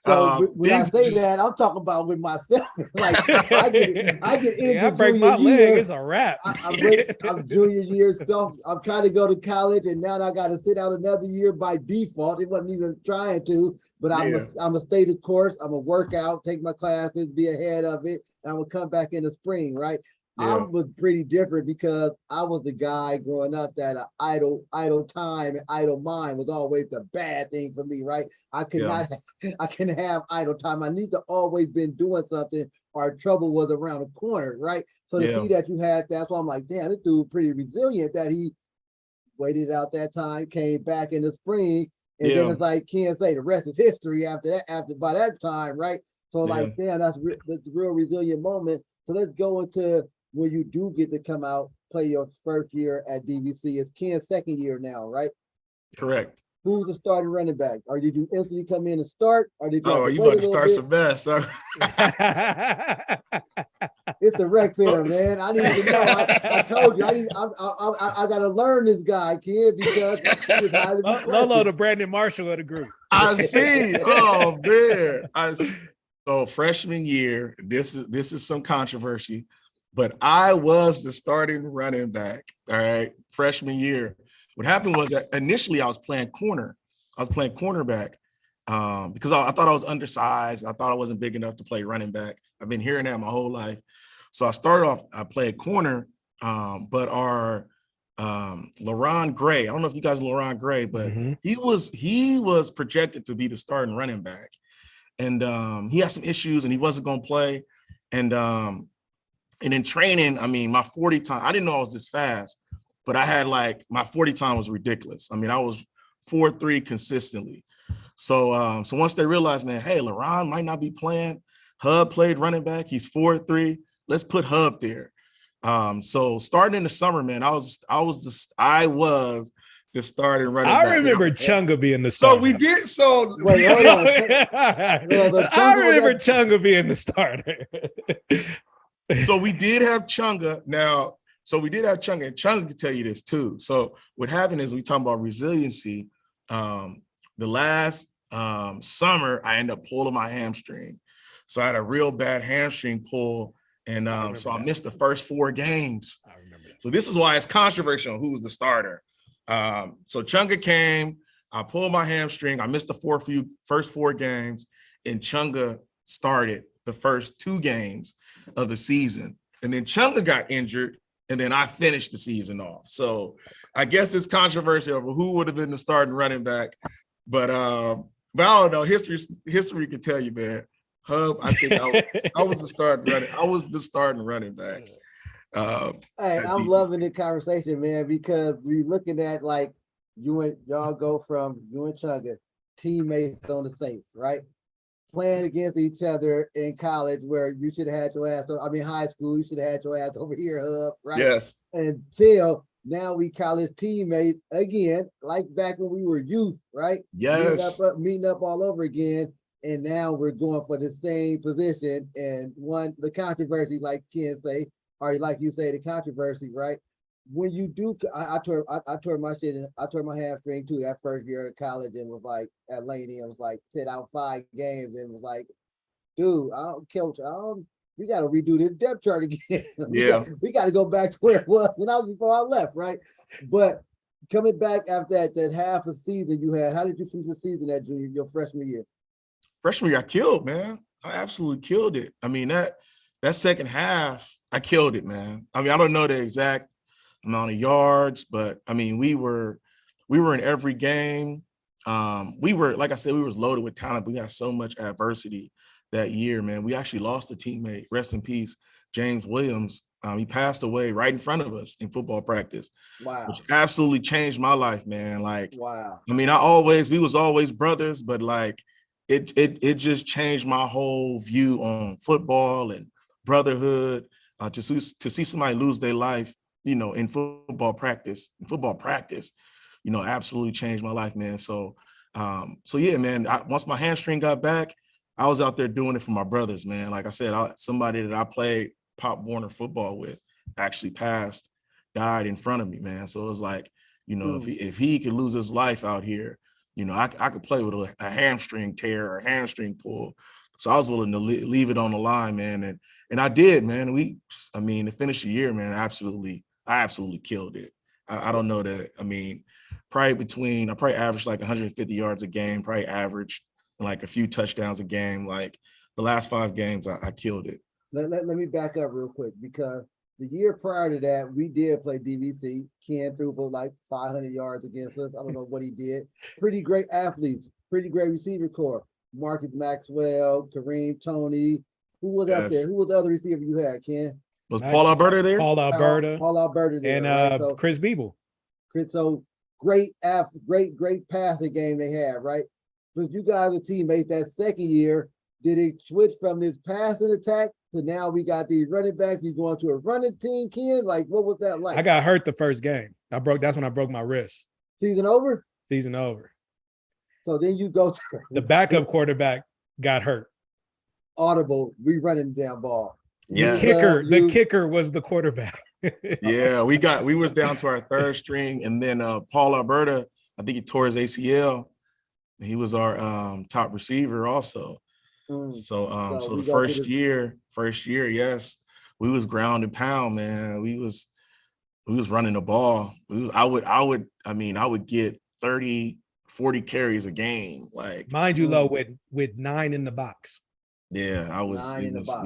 Speaker 3: So when I say that, I'm talking about with myself. Like I get injured.
Speaker 2: I break my leg, it's a wrap.
Speaker 3: I'm junior year, so I'm trying to go to college, and now I got to sit out another year by default. It wasn't even trying to, but I'm a stay the course. I'm a work out, take my classes, be ahead of it, and I'm gonna come back in the spring, right? I was pretty different because I was the guy growing up that idle time and idle mind was always the bad thing for me, right? I can have idle time. I need to always been doing something or trouble was around the corner, right? So to see that you had that, so I'm like, damn, this dude pretty resilient that he waited out that time, came back in the spring, and then it's like can't say the rest is history after by that time, right? So like, damn, that's the real resilient moment. So let's go into when you do get to come out, play your first year at DVC. It's Ken's second year now, right?
Speaker 4: Correct.
Speaker 3: Who's the starting running back? Or did you instantly come in and start? Or did you
Speaker 4: you about to start some mess, huh?
Speaker 3: It's the rec center, man. I need to know. I told you. I got to learn this guy, kid, because he was highly
Speaker 2: Lolo, the Brandon Marshall of the group.
Speaker 4: I see. Oh man. So freshman year, this is some controversy, but I was the starting running back. All right, freshman year. What happened was that initially I was playing corner. I was playing cornerback because I thought I was undersized. I thought I wasn't big enough to play running back. I've been hearing that my whole life. So I started off, I played corner, but our LaRon Gray, I don't know if you guys know LaRon Gray, but he was projected to be the starting running back. And he had some issues and he wasn't going to play. And in training, I mean, my 40 time, I didn't know I was this fast, but I had my 40 time was ridiculous. I mean, I was 4.3 consistently. So once they realized, man, hey, LaRon might not be playing. Hub played running back. He's 4.3. Let's put Hub there. So starting in the summer, man, I was the starting running back.
Speaker 2: I remember Chunga being the starter.
Speaker 4: So we did. So
Speaker 3: wait, hold on.
Speaker 2: I remember Chunga being the starter.
Speaker 4: So we did have Chunga now. So we did have Chunga, and Chunga can tell you this too. So what happened is we talking about resiliency. The last summer, I ended up pulling my hamstring. So I had a real bad hamstring pull, and so I missed the first 4 games.
Speaker 2: I remember that.
Speaker 4: So this is why it's controversial who was the starter. So Chunga came, I pulled my hamstring, I missed the first 4 games, and Chunga started the first 2 games of the season. And then Chunga got injured, and then I finished the season off. So I guess it's controversial over who would have been the starting running back. But I don't know. History can tell you, man. Hub, I think I was the starting running back.
Speaker 3: Hey, I'm loving the conversation, man, because we looking at y'all go from you and Chunga, teammates on the Saints, right? Playing against each other in college where you should have had your ass, high school, you should have had your ass over here, Hub, right?
Speaker 4: Yes.
Speaker 3: Until now we college teammates again, like back when we were youth, right?
Speaker 4: Yes.
Speaker 3: Meeting up all over again. And now we're going for the same position. And the controversy, like Ken say, or like you say, the controversy, right? When you do, I tore my hamstring too that first year of college, and was like at Laney, and was like sit out 5 games, and was like, dude, we got to redo this depth chart again. we got to go back to where it was before I left, right? But coming back after that half a season you had, how did you finish the season your freshman year?
Speaker 4: Freshman year, I killed, man. I absolutely killed it. I mean, that second half, I killed it, man. I mean, I don't know the exact amount of yards, but I mean, we were in every game. We were, like I said, we was loaded with talent. But we had so much adversity that year, man. We actually lost a teammate, rest in peace, James Williams. He passed away right in front of us in football practice.
Speaker 3: Wow.
Speaker 4: Which absolutely changed my life, man. Like,
Speaker 3: wow.
Speaker 4: I mean, we was always brothers, but like it just changed my whole view on football and brotherhood. To see somebody lose their life, you know, in football practice, you know, absolutely changed my life, man. So yeah, man, once my hamstring got back, I was out there doing it for my brothers, man. Like I said, somebody that I played Pop Warner football with actually died in front of me, man. So it was like, you know, if he could lose his life out here, you know, I could play with a hamstring tear or a hamstring pull. So I was willing to leave it on the line, man. And I did, man. To finish the year, man, I absolutely killed it. I don't know that. I mean, I probably averaged like 150 yards a game, probably averaged like a few touchdowns a game. Like the last 5 games, I killed it.
Speaker 3: Let me back up real quick, because the year prior to that, we did play DVC. Ken threw for like 500 yards against us. I don't know what he did. Pretty great athletes, pretty great receiver core. Marcus Maxwell, Kareem, Tony. Who was up there? Who was the other receiver you had, Ken?
Speaker 4: Was Paul Alberta there?
Speaker 2: Paul
Speaker 3: Alberta there.
Speaker 2: And
Speaker 3: right? So,
Speaker 2: Chris Beeble.
Speaker 3: So great passing game they had, right? But you guys were teammates that second year. Did it switch from this passing attack to now we got these running backs? You going to a running team, Ken? Like, what was that like?
Speaker 2: I got hurt the first game. That's when I broke my wrist.
Speaker 3: Season over?
Speaker 2: Season over.
Speaker 3: So then you go to
Speaker 2: the backup quarterback got hurt.
Speaker 3: Audible, we running the damn ball.
Speaker 4: Yeah.
Speaker 2: The kicker was the quarterback.
Speaker 4: Yeah, we was down to our third string, and then Paul Alberta, I think he tore his ACL. He was our top receiver also. So the first year, yes, we was ground and pound, man. We was running the ball. I would get 30, 40 carries a game. Like,
Speaker 2: mind you, low with 9 in the box.
Speaker 4: Yeah, we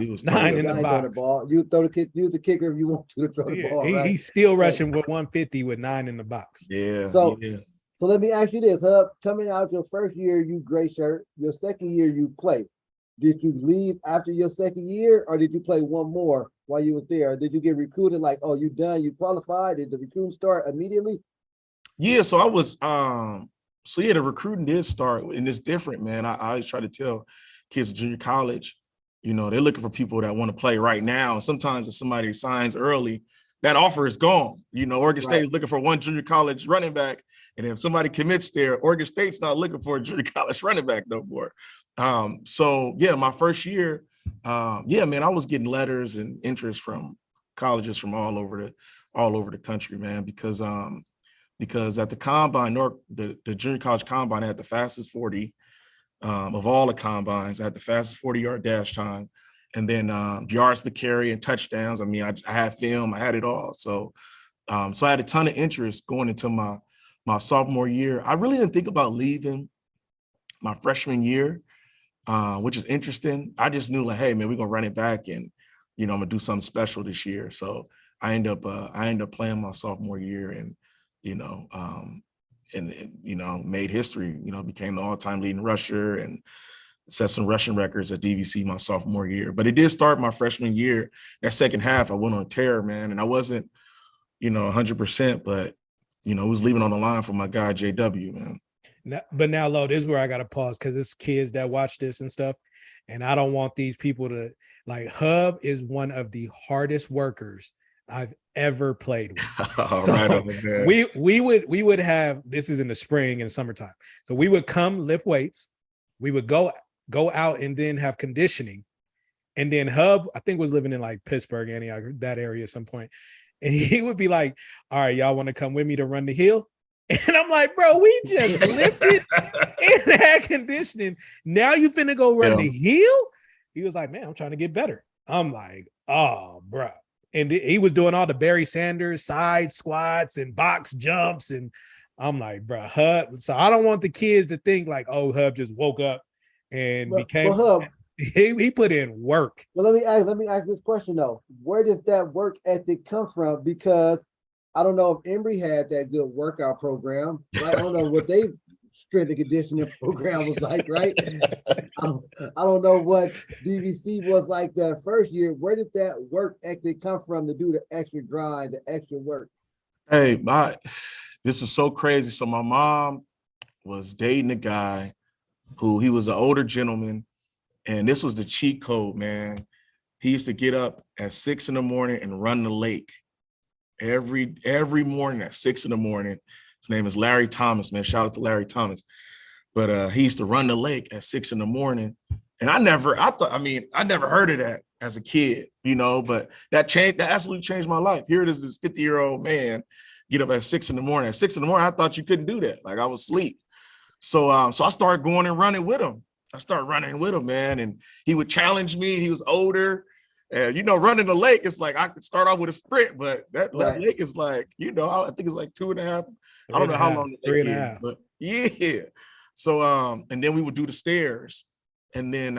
Speaker 4: was
Speaker 2: 9 in the box.
Speaker 3: Ball. You throw the kick, use the kicker if you want to throw the ball. Right?
Speaker 2: He's still rushing with 150 with 9 in the box.
Speaker 4: Yeah.
Speaker 3: So let me ask you this, Hub. Coming out your first year, you gray shirt. Your second year, you play. Did you leave after your second year, or did you play one more while you were there? Or did you get recruited like, oh, you done, you qualified? Did the recruiting start immediately?
Speaker 4: Yeah, so I was the recruiting did start, and it's different, man. I always try to tell kids at junior college, you know, they're looking for people that want to play right now. And sometimes if somebody signs early, that offer is gone. You know, Oregon State is looking for one junior college running back. And if somebody commits there, Oregon State's not looking for a junior college running back no more. So yeah, my first year, man, I was getting letters and interest from colleges from all over the country, man, because at the combine, the junior college combine, I had the fastest 40 of all the combines. I had the fastest 40-yard dash time, and then yards per carry and touchdowns. I mean, I had film, I had it all. So I had a ton of interest going into my sophomore year. I really didn't think about leaving my freshman year, which is interesting. I just knew, like, hey, man, we're gonna run it back, and you know, I'm gonna do something special this year. So I end up playing my sophomore year, and made history. You know, became the all-time leading rusher and set some rushing records at DVC my sophomore year. But it did start my freshman year. That second half, I went on tear, man, and I wasn't, 100%, but it was leaving on the line for my guy JW, man.
Speaker 2: Now, Lo, this is where I got to pause, because it's kids that watch this and stuff, and I don't want these people to, like, Hub is one of the hardest workers I've ever played with. So we would have, this is in the spring and summertime. So we would come lift weights. We would go out and then have conditioning. And then Hub, I think, was living in like Pittsburgh, Antioch, that area at some point. And he would be like, all right, y'all want to come with me to run the hill? And I'm like, bro, we just lifted and had conditioning. Now you finna go run the hill? He was like, man, I'm trying to get better. I'm like, oh, bro. And he was doing all the Barry Sanders side squats and box jumps. And I'm like, bro, Hub. So I don't want the kids to think like, oh, Hub just woke up and became.
Speaker 3: Hub,
Speaker 2: He put in work.
Speaker 3: Well, let me ask this question though. Where does that work ethic come from? Because I don't know if Emery had that good workout program, right? I don't know what they strength and conditioning program was like, right? I don't know what DVC was like that first year. Where did that work ethic come from to do the extra grind, the extra work?
Speaker 4: Hey, this is so crazy. So my mom was dating a guy who he was an older gentleman, and this was the cheat code, man. He used to get up at 6 a.m. and run the lake every morning at 6 a.m. His name is Larry Thomas, man. Shout out to Larry Thomas. But he used to run the lake at 6 a.m. And I never heard of that as a kid, but that absolutely changed my life. Here it is, this 50-year-old man get up at 6 a.m. At 6 a.m, I thought you couldn't do that. Like, I was asleep. So I started going and running with him. Man. And he would challenge me. He was older. And, running the lake, it's like I could start off with a sprint, but that lake is like, I think it's like 2.5. I don't know how long the lake is, but yeah. So, and then we would do the stairs. And then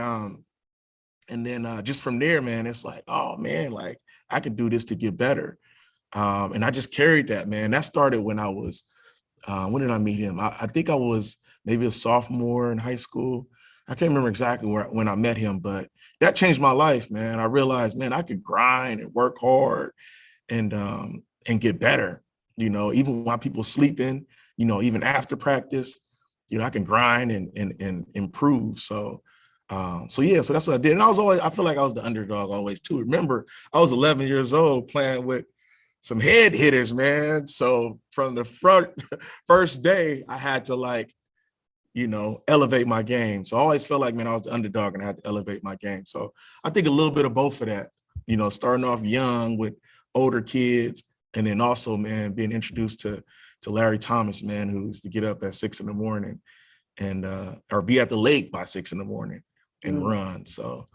Speaker 4: just from there, man, it's like, oh man, like I could do this to get better. And I just carried that, man. That started when I was, when did I meet him? I think I was maybe a sophomore in high school. I can't remember exactly when I met him, but that changed my life, man. I realized, man, I could grind and work hard and get better, even while people sleeping, even after practice, I can grind and improve. So that's what I did. And I feel like I was the underdog always too. Remember, I was 11 years old playing with some head hitters, man. So from the first day, I had to elevate my game. So I always felt like, man, I was the underdog and I had to elevate my game. So I think a little bit of both of that, starting off young with older kids, and then also, man, being introduced to Larry Thomas, man, who used to get up at 6 a.m. and or be at the lake by 6 a.m. and run. So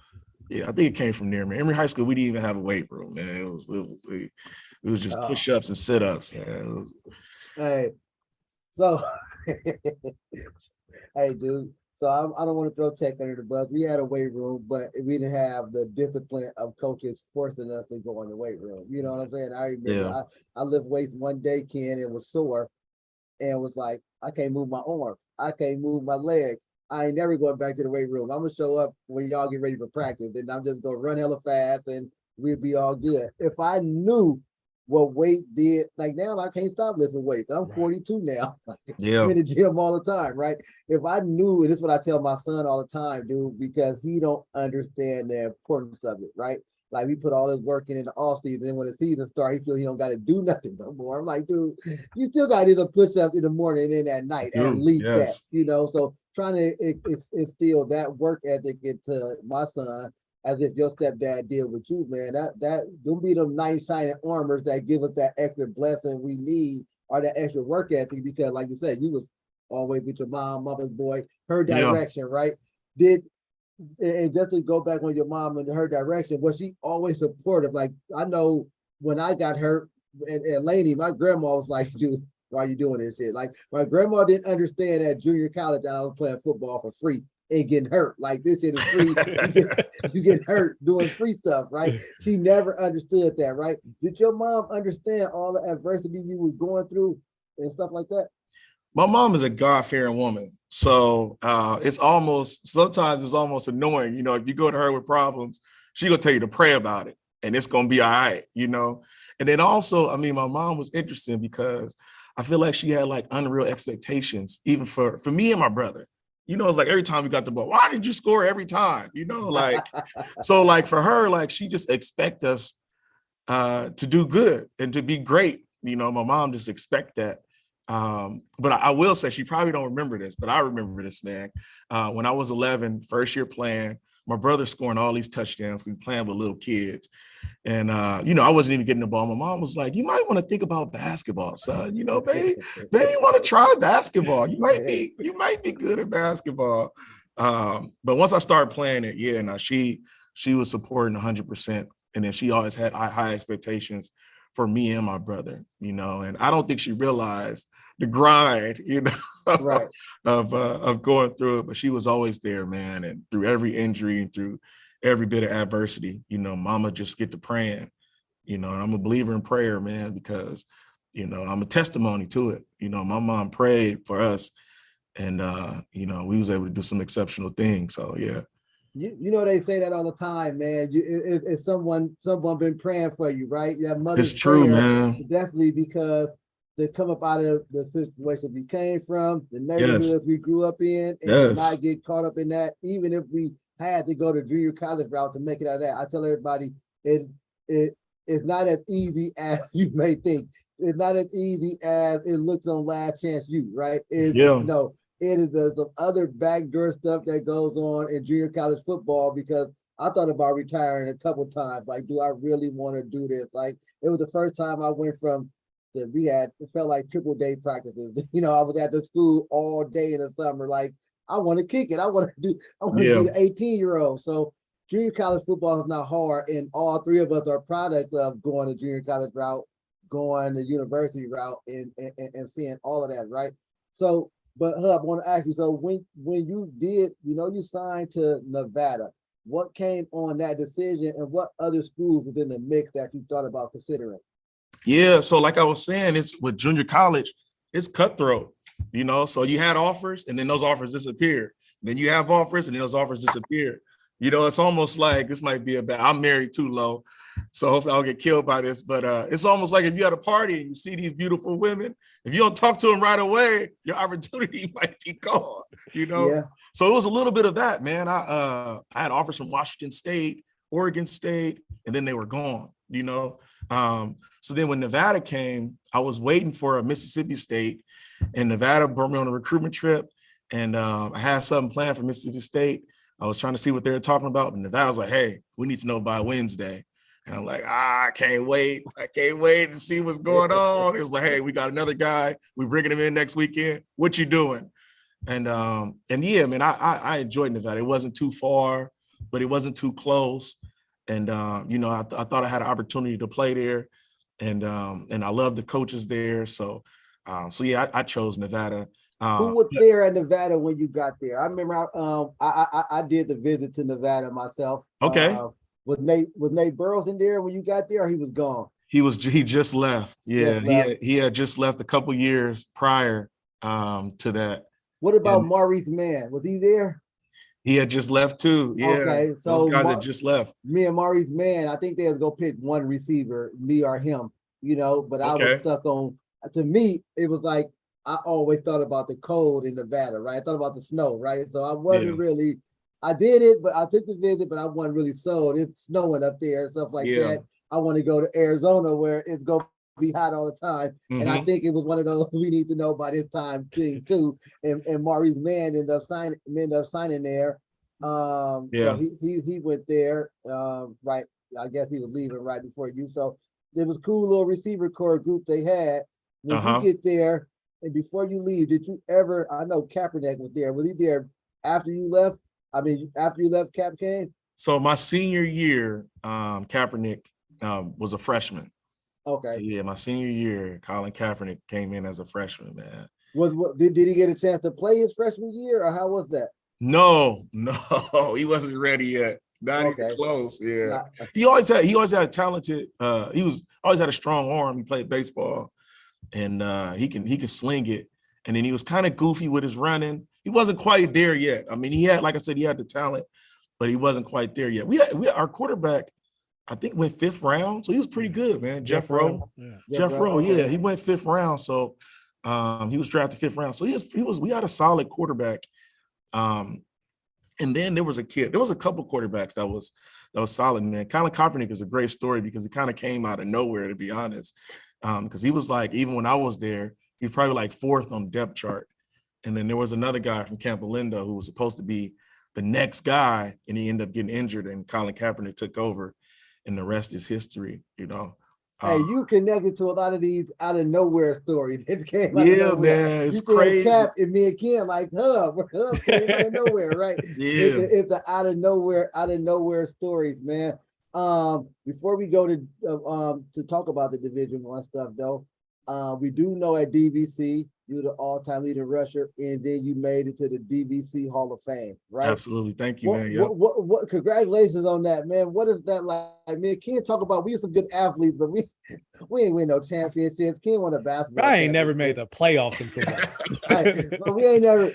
Speaker 4: yeah, I think it came from there, man. Emery High School, we didn't even have a weight room, man. It was just push-ups and sit-ups, man.
Speaker 3: Hey, so hey, dude. So I don't want to throw tech under the bus. We had a weight room, but we didn't have the discipline of coaches forcing us to go in the weight room. You know what I'm saying? I remember I lift weights one day, Ken, it was sore, and was like, I can't move my arm. I can't move my leg. I ain't never going back to the weight room. I'm gonna show up when y'all get ready for practice, and I'm just gonna run hella fast, and we'll be all good. If I knew what weight did, like now I can't stop lifting weights. I'm 42 now. I'm in the gym all the time, right? If I knew, and this is what I tell my son all the time, dude, because he don't understand the importance of it, right? Like we put all this work in the off season, and when the season starts, he feels he don't got to do nothing no more. I'm like, dude, you still got to do the push-ups in the morning and then at night, at least that, So trying to instill that work ethic into my son, as if your stepdad did with you, man. That don't be them nice shining armors that give us that extra blessing we need, or that extra work ethic, because like you said, you was always with your mama's boy, her direction, right? And just to go back on your mom and her direction, was she always supportive? Like I know when I got hurt and Laney, my grandma was like, dude, why are you doing this shit? Like my grandma didn't understand at junior college that I was playing football for free and getting hurt. Like this shit is free. you get hurt doing free stuff, right? She never understood that, right? Did your mom understand all the adversity you was going through and stuff like that?
Speaker 4: My mom is a God-fearing woman. So sometimes it's almost annoying. If you go to her with problems, she gonna tell you to pray about it and it's gonna be all right, And then also, my mom was interesting because I feel like she had like unreal expectations, even for me and my brother. It's like every time we got the ball, why did you score every time? So like for her, like she just expect us to do good and to be great. My mom just expect that. But I will say, she probably don't remember this, but I remember this, man. When I was 11, first year playing, my brother scoring all these touchdowns because he's playing with little kids. And, I wasn't even getting the ball. My mom was like, you might want to think about basketball, son. Babe, you want to try basketball. You might be good at basketball. But once I started playing it, she was supporting 100%. And then she always had high expectations for me and my brother, and I don't think she realized the grind,
Speaker 3: Right.
Speaker 4: of going through it, but she was always there, man. And through every injury and through every bit of adversity, mama just get to praying, and I'm a believer in prayer, man, because, I'm a testimony to it. My mom prayed for us and, we was able to do some exceptional things. So, yeah.
Speaker 3: They say that all the time, man. It's someone been praying for you, right? That mother's
Speaker 4: It's true,
Speaker 3: prayer,
Speaker 4: man.
Speaker 3: definitely, because to come up out of the situation we came from, the
Speaker 4: Yes.
Speaker 3: neighborhoods we grew up in, and to
Speaker 4: Yes.
Speaker 3: not get caught up in that, even if we had to go to junior college route to make it out of that. I tell everybody, it's not as easy as you may think. It's not as easy as it looks on Last Chance U, right? No, it is some other backdoor stuff that goes on in junior college football, because I thought about retiring a couple times. Like, do I really want to do this? Like, it was the first time I went from it felt like triple day practices. I was at the school all day in the summer. Like, I want to kick it. I want to be the 18-year-old. So junior college football is not hard. And all three of us are products of going to junior college route, going the university route, and seeing all of that, right? So, but Hub, I want to ask you, so when you did, you signed to Nevada, what came on that decision, and what other schools within the mix that you thought about considering?
Speaker 4: Yeah, so like I was saying, it's with junior college, it's cutthroat, so you had offers and then those offers disappear. Then you have offers and then those offers disappear. It's almost like, this might be I'm married too, low, so hopefully I'll get killed by this, but it's almost like if you had a party and you see these beautiful women, if you don't talk to them right away, your opportunity might be gone,
Speaker 3: Yeah.
Speaker 4: So it was a little bit of that, man. I had offers from Washington State, Oregon State, and then they were gone, So then when Nevada came, I was waiting for a Mississippi State, and Nevada brought me on a recruitment trip, and I had something planned for Mississippi State. I was trying to see what they were talking about, and Nevada was like, hey, we need to know by Wednesday. And I'm like, I can't wait. I can't wait to see what's going on. It was like, hey, we got another guy. We're bringing him in next weekend. What you doing? And yeah, man, I enjoyed Nevada. It wasn't too far, but it wasn't too close. And, I thought I had an opportunity to play there. And I love the coaches there. So yeah, I chose Nevada.
Speaker 3: Who was there at Nevada when you got there? I remember I did the visit to Nevada myself.
Speaker 4: Okay.
Speaker 3: Was Nate Burrows in there when you got there, or he was gone?
Speaker 4: He just left. Yeah,
Speaker 3: just left.
Speaker 4: He had just left a couple years prior to that.
Speaker 3: What about Maurice Mann? Was he there?
Speaker 4: He had just left too. Yeah,
Speaker 3: okay, so
Speaker 4: those guys had just left.
Speaker 3: Me and Maurice Mann, I think they was gonna pick one receiver, me or him, but I was stuck on. To me, it was like I always thought about the cold in Nevada, right? I thought about the snow, right? So I wasn't really. I did it, but I took the visit, but I wasn't really sold. It's snowing up there and stuff like that. I want to go to Arizona where it's gonna be hot all the time. Mm-hmm. And I think it was one of those we need to know by this time too. And Maurice Mann ended up signing there. So he went there. Right. I guess he was leaving right before you. So there was a cool little receiver core group they had. When you get there and before you leave, did you ever? I know Kaepernick was there. Was he there after you left? I mean, after you left, Cap came?
Speaker 4: So my senior year, Kaepernick was a freshman.
Speaker 3: Okay.
Speaker 4: So yeah, my senior year, Colin Kaepernick came in as a freshman, man.
Speaker 3: Did he get a chance to play his freshman year, or how was that?
Speaker 4: No, he wasn't ready yet. Not even close. Yeah. He always had a talented, he always had a strong arm. He played baseball, and he can sling it. And then he was kind of goofy with his running. He wasn't quite there yet. I mean, he had the talent, but he wasn't quite there yet. We had our quarterback, I think, went 5th round, so he was pretty good, man. Jeff Rowe. Yeah. Jeff Rowe, yeah, he went 5th round, so he was drafted 5th round. So we had a solid quarterback. And then there was a couple quarterbacks that was solid, man. Colin Kaepernick is a great story because he kind of came out of nowhere, to be honest. Because he was like, even when I was there, he was probably like 4th on the depth chart. And then there was another guy from Camp Linda who was supposed to be the next guy, and he ended up getting injured, and Colin Kaepernick took over, and the rest is history,
Speaker 3: Hey, you connected to a lot of these out of nowhere stories. It came
Speaker 4: out of nowhere. Man, it's crazy.
Speaker 3: Cap and me and Ken like Hub came out of nowhere, right?
Speaker 4: Yeah,
Speaker 3: it's the out of nowhere stories, man. Before we go to talk about the Division I stuff though, we do know at DVC you're the all-time leading rusher, and then you made it to the DVC Hall of Fame, right?
Speaker 4: Absolutely. Thank you, man. Yep.
Speaker 3: What congratulations on that, man. What is that like? Man, Ken talk about we some good athletes, but we ain't win no championships. Ken won a basketball.
Speaker 2: I ain't never made the playoffs in football.
Speaker 3: Right. But we ain't never,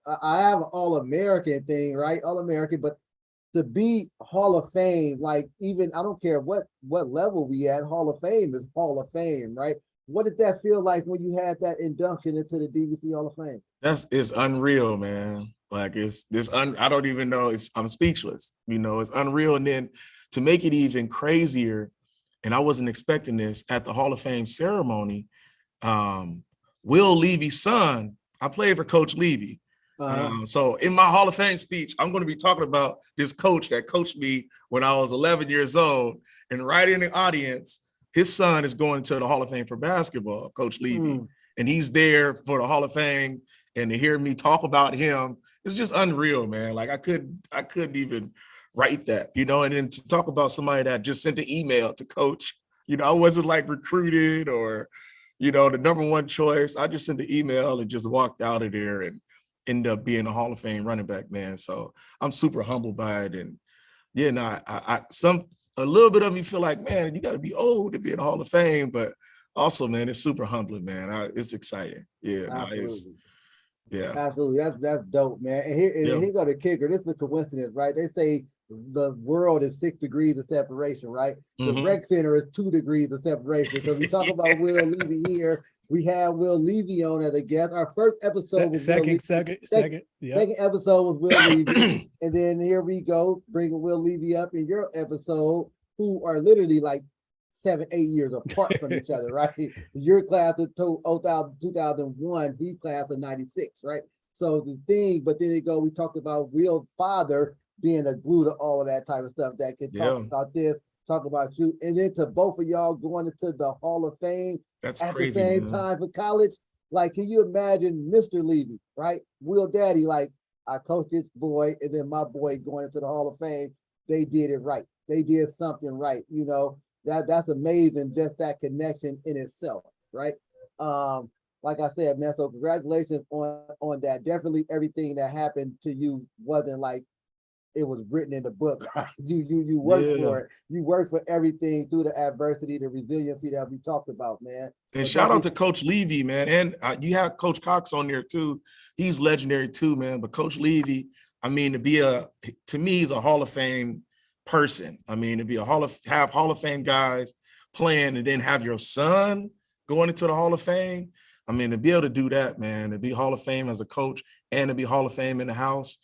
Speaker 3: I have an all-American thing, right? All-American, but to be Hall of Fame, like even I don't care what level we at, Hall of Fame is Hall of Fame, right? What did that feel like when you had that induction into the DVC Hall of Fame?
Speaker 4: It's unreal, man. Like I don't even know. I'm speechless. It's unreal. And then to make it even crazier, and I wasn't expecting this at the Hall of Fame ceremony. Will Levy's son, I played for Coach Levy. So in my Hall of Fame speech, I'm going to be talking about this coach that coached me when I was 11 years old. And right in the audience, his son is going to the Hall of Fame for basketball, Coach Levy. And he's there for the Hall of Fame. And to hear me talk about him, it's just unreal, man. Like I couldn't even write that, and then to talk about somebody that just sent an email to coach, I wasn't like recruited or, the number one choice. I just sent the email and just walked out of there and ended up being a Hall of Fame running back, man. So I'm super humbled by it. And a little bit of me feel like, man, you got to be old to be in the Hall of Fame, but also, man, it's super humbling, man. It's exciting. Yeah.
Speaker 3: Absolutely.
Speaker 4: Yeah.
Speaker 3: Absolutely. That's dope, man. And here go the kicker. This is a coincidence, right? They say the world is 6 degrees of separation, right? The rec center is 2 degrees of separation. So we talk about Will Levy here. We have Will Levy on as a guest. Our first episode was
Speaker 2: second
Speaker 3: episode was Will Levy. And then here we go, bringing Will Levy up in your episode, who are literally like 7-8 years apart from each other, right? Your class of 2001, he class of 96, right? So the thing, but then we talked about Will's father being a glue to all of that type of stuff that can talk about this, talk about you, and then to both of y'all going into the Hall of Fame
Speaker 4: at
Speaker 3: the same time for college. Like, can you imagine Mr. Levy, right? Will Daddy, like, I coached this boy, and then my boy going into the Hall of Fame. They did it right. They did something right. That's amazing, just that connection in itself, right? Like I said, man, so congratulations on that. Definitely everything that happened to you wasn't like it was written in the book, right? You worked for it. You worked for everything through the adversity, the resiliency that we talked about, man.
Speaker 4: And shout out to Coach Levy, man. And you have Coach Cox on there too. He's legendary too, man. But Coach Levy, I mean, to me, he's a Hall of Fame person. I mean, to be have Hall of Fame guys playing and then have your son going into the Hall of Fame. I mean, to be able to do that, man, to be Hall of Fame as a coach and to be Hall of Fame in the house,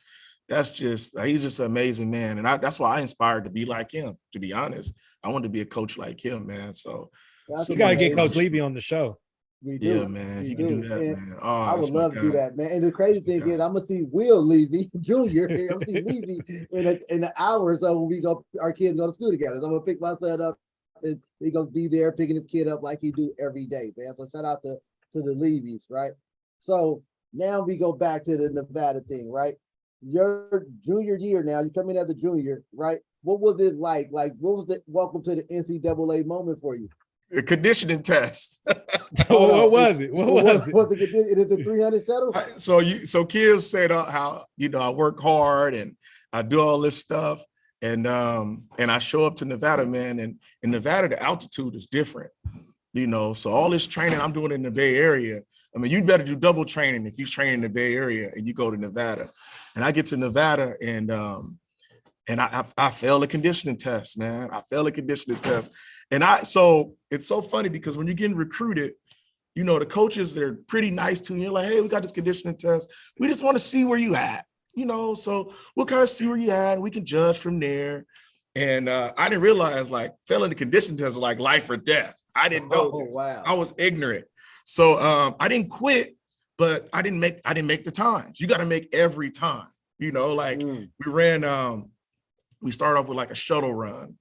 Speaker 4: he's just an amazing man. And that's why I inspired to be like him, to be honest. I wanted to be a coach like him, man. So
Speaker 2: you got to get Coach Levy on the show.
Speaker 3: We do.
Speaker 4: Yeah, man. You can do that, man. Oh,
Speaker 3: I would love to do that, man. And the crazy thing is, I'm gonna see Will Levy Jr. I'm gonna see Levy in an hour or so when our kids go to school together. So I'm gonna pick my son up, and he's gonna be there picking his kid up like he do every day, man. So shout out to the Levys, right? So now we go back to the Nevada thing, right? Your junior year now, you come in as a junior, right? What was it like? Like, what was the welcome to the NCAA moment for you?
Speaker 4: A conditioning test.
Speaker 2: What was it? What was it?
Speaker 3: It is the 300 shuttle.
Speaker 4: So kids said how I work hard and I do all this stuff, and I show up to Nevada, man, and in Nevada the altitude is different, So all this training I'm doing in the Bay Area, I mean, you'd better do double training if you train in the Bay Area and you go to Nevada. And I get to Nevada and I failed a conditioning test, man. I failed a conditioning test. And so it's so funny because when you're getting recruited, the coaches, they're pretty nice to you. You're like, hey, we got this conditioning test. We just want to see where you at, so we'll kind of see where you at and we can judge from there. And I didn't realize like failing the conditioning test is like life or death. I didn't know this.
Speaker 3: Wow.
Speaker 4: I was ignorant. So I didn't quit, but I didn't make the times. You got to make every time, we ran, we started off with like a shuttle run.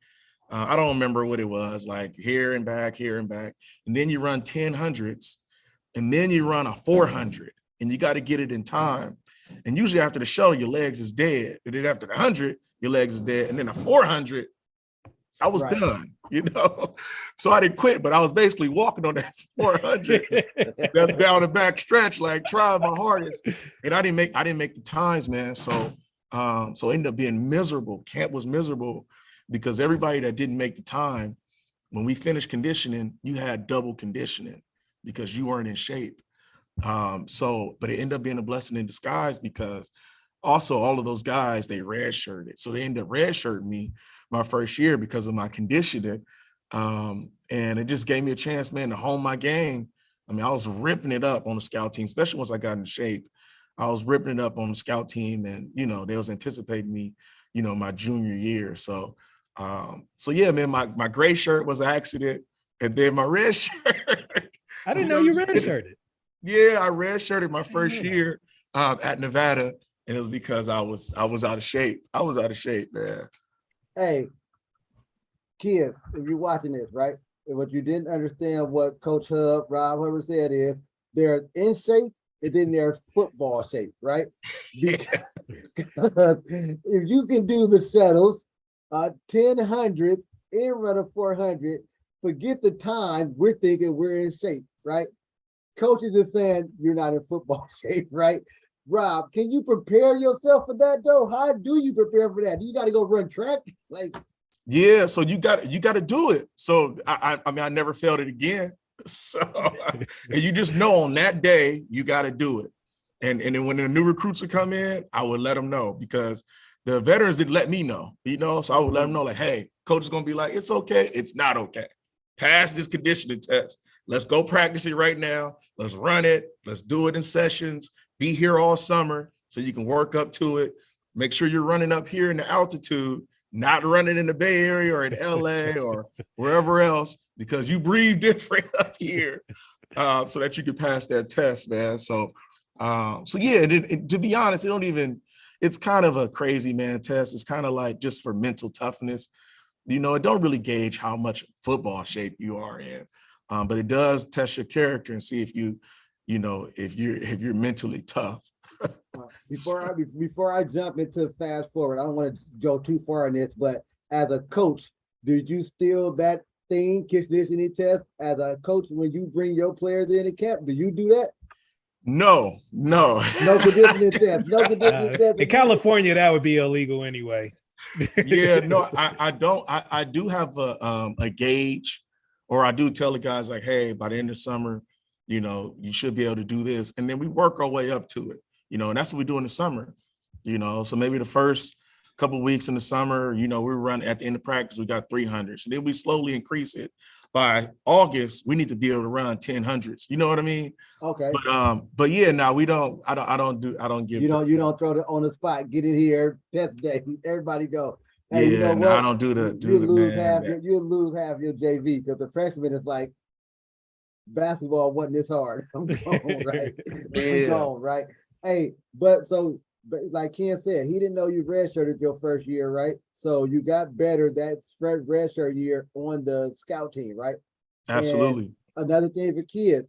Speaker 4: I don't remember what it was, like here and back. And then you run 10 hundreds, and then you run a 400. and you got to get it in time. And usually after the shuttle, your legs is dead. And then after the 100, your legs is dead. And then the 400, I was done, So I didn't quit, but I was basically walking on that 400 down the back stretch, like trying my hardest. And I didn't make the times, man. So it ended up being miserable. Camp was miserable because everybody that didn't make the time, when we finished conditioning, you had double conditioning because you weren't in shape. But it ended up being a blessing in disguise because also all of those guys, they redshirted. So they ended up redshirting me my first year because of my conditioning. And it just gave me a chance, man, to hone my game. I mean, I was ripping it up on the scout team, especially once I got in shape. I was ripping it up on the scout team, and, they was anticipating me, my junior year. So yeah, man, my gray shirt was an accident. And then my red shirt.
Speaker 2: I didn't know you redshirted.
Speaker 4: Yeah, I redshirted my first year at Nevada. And it was because I was out of shape. I was out of shape, man.
Speaker 3: Hey, kids, if you're watching this, right? And what you didn't understand what Coach Rob Hubbard said is they're in shape and then they're football shape, right? Because if you can do the shuttles, 10 hundreds, and run a 400, forget the time, we're thinking we're in shape, right? Coaches are saying you're not in football shape, right? Rob, can you prepare yourself for that though? How do you prepare for that? Do you got to go run track?
Speaker 4: Yeah, so you got to do it. So I mean, I never failed it again. So and you just know on that day you got to do it. And then when the new recruits would come in, I would let them know because the veterans didn't let me know, So I would let them know, like, hey, coach is gonna be like, it's okay, it's not okay. Pass this conditioning test. Let's go practice it right now. Let's run it. Let's do it in sessions. Be here all summer so you can work up to it. Make sure you're running up here in the altitude, not running in the Bay Area or in LA or wherever else, because you breathe different up here, so that you can pass that test, man. So yeah, to be honest, it's kind of a crazy, man, test. It's kind of like just for mental toughness. It don't really gauge how much football shape you are in, but it does test your character and see if if you're mentally tough.
Speaker 3: Before I jump into fast forward, I don't want to go too far in this, but as a coach, did you steal that thing, conditioning test, as a coach when you bring your players in the camp? Do you do that?
Speaker 4: No.
Speaker 3: No conditioning test. No conditioning test.
Speaker 2: In California, that would be illegal anyway.
Speaker 4: Yeah, no, I don't. I do have a gauge, or I do tell the guys like, hey, by the end of summer, you should be able to do this. And then we work our way up to it, and that's what we do in the summer, So maybe the first couple of weeks in the summer, we run at the end of practice, we got 300s. And then we slowly increase it. By August, we need to be able to run 1000s. You know what I mean?
Speaker 3: Okay.
Speaker 4: But yeah, no, we don't. I don't give.
Speaker 3: You don't throw it on the spot. Get it here. Test day. Everybody go. Hey,
Speaker 4: yeah, no, I don't do the.
Speaker 3: You'll lose half your JV because the freshman is like, basketball wasn't this hard. I'm gone, right?
Speaker 4: Yeah.
Speaker 3: I'm gone, right? Hey, but like Ken said, he didn't know you redshirted your first year, right? So you got better that redshirt year on the scout team, right?
Speaker 4: Absolutely.
Speaker 3: And another thing for kids,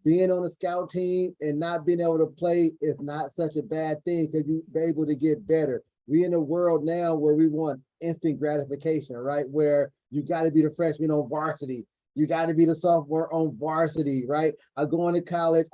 Speaker 3: being on a scout team and not being able to play is not such a bad thing because you're able to get better. We in a world now where we want instant gratification, right? Where you got to be the freshman on varsity. You got to be the sophomore on varsity, right? I go into college.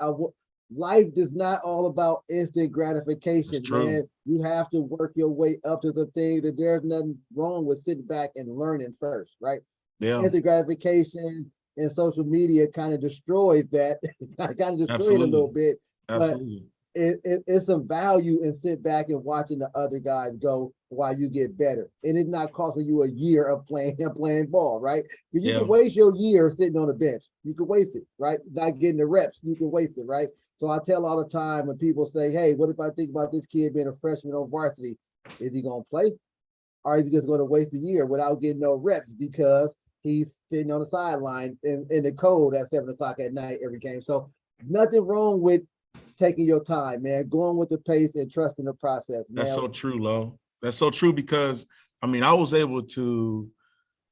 Speaker 3: Life is not all about instant gratification, man. You have to work your way up to the thing that there's nothing wrong with sitting back and learning first, right?
Speaker 4: Yeah.
Speaker 3: Instant gratification and social media kind of destroys that. kind of destroys it a little bit.
Speaker 4: Absolutely.
Speaker 3: But it's some value in sit back and watching the other guys go while you get better. And it's not costing you a year of playing ball, right? You can waste your year sitting on the bench. You can waste it, right? Not getting the reps, you can waste it, right? So I tell all the time when people say, hey, what if I think about this kid being a freshman on varsity? Is he going to play? Or is he just going to waste a year without getting no reps because he's sitting on the sideline in the cold at 7 o'clock at night every game? So nothing wrong with taking your time, man, going with the pace and trusting the process. Man.
Speaker 4: That's so true, Lo. That's so true because, I mean, I was able to,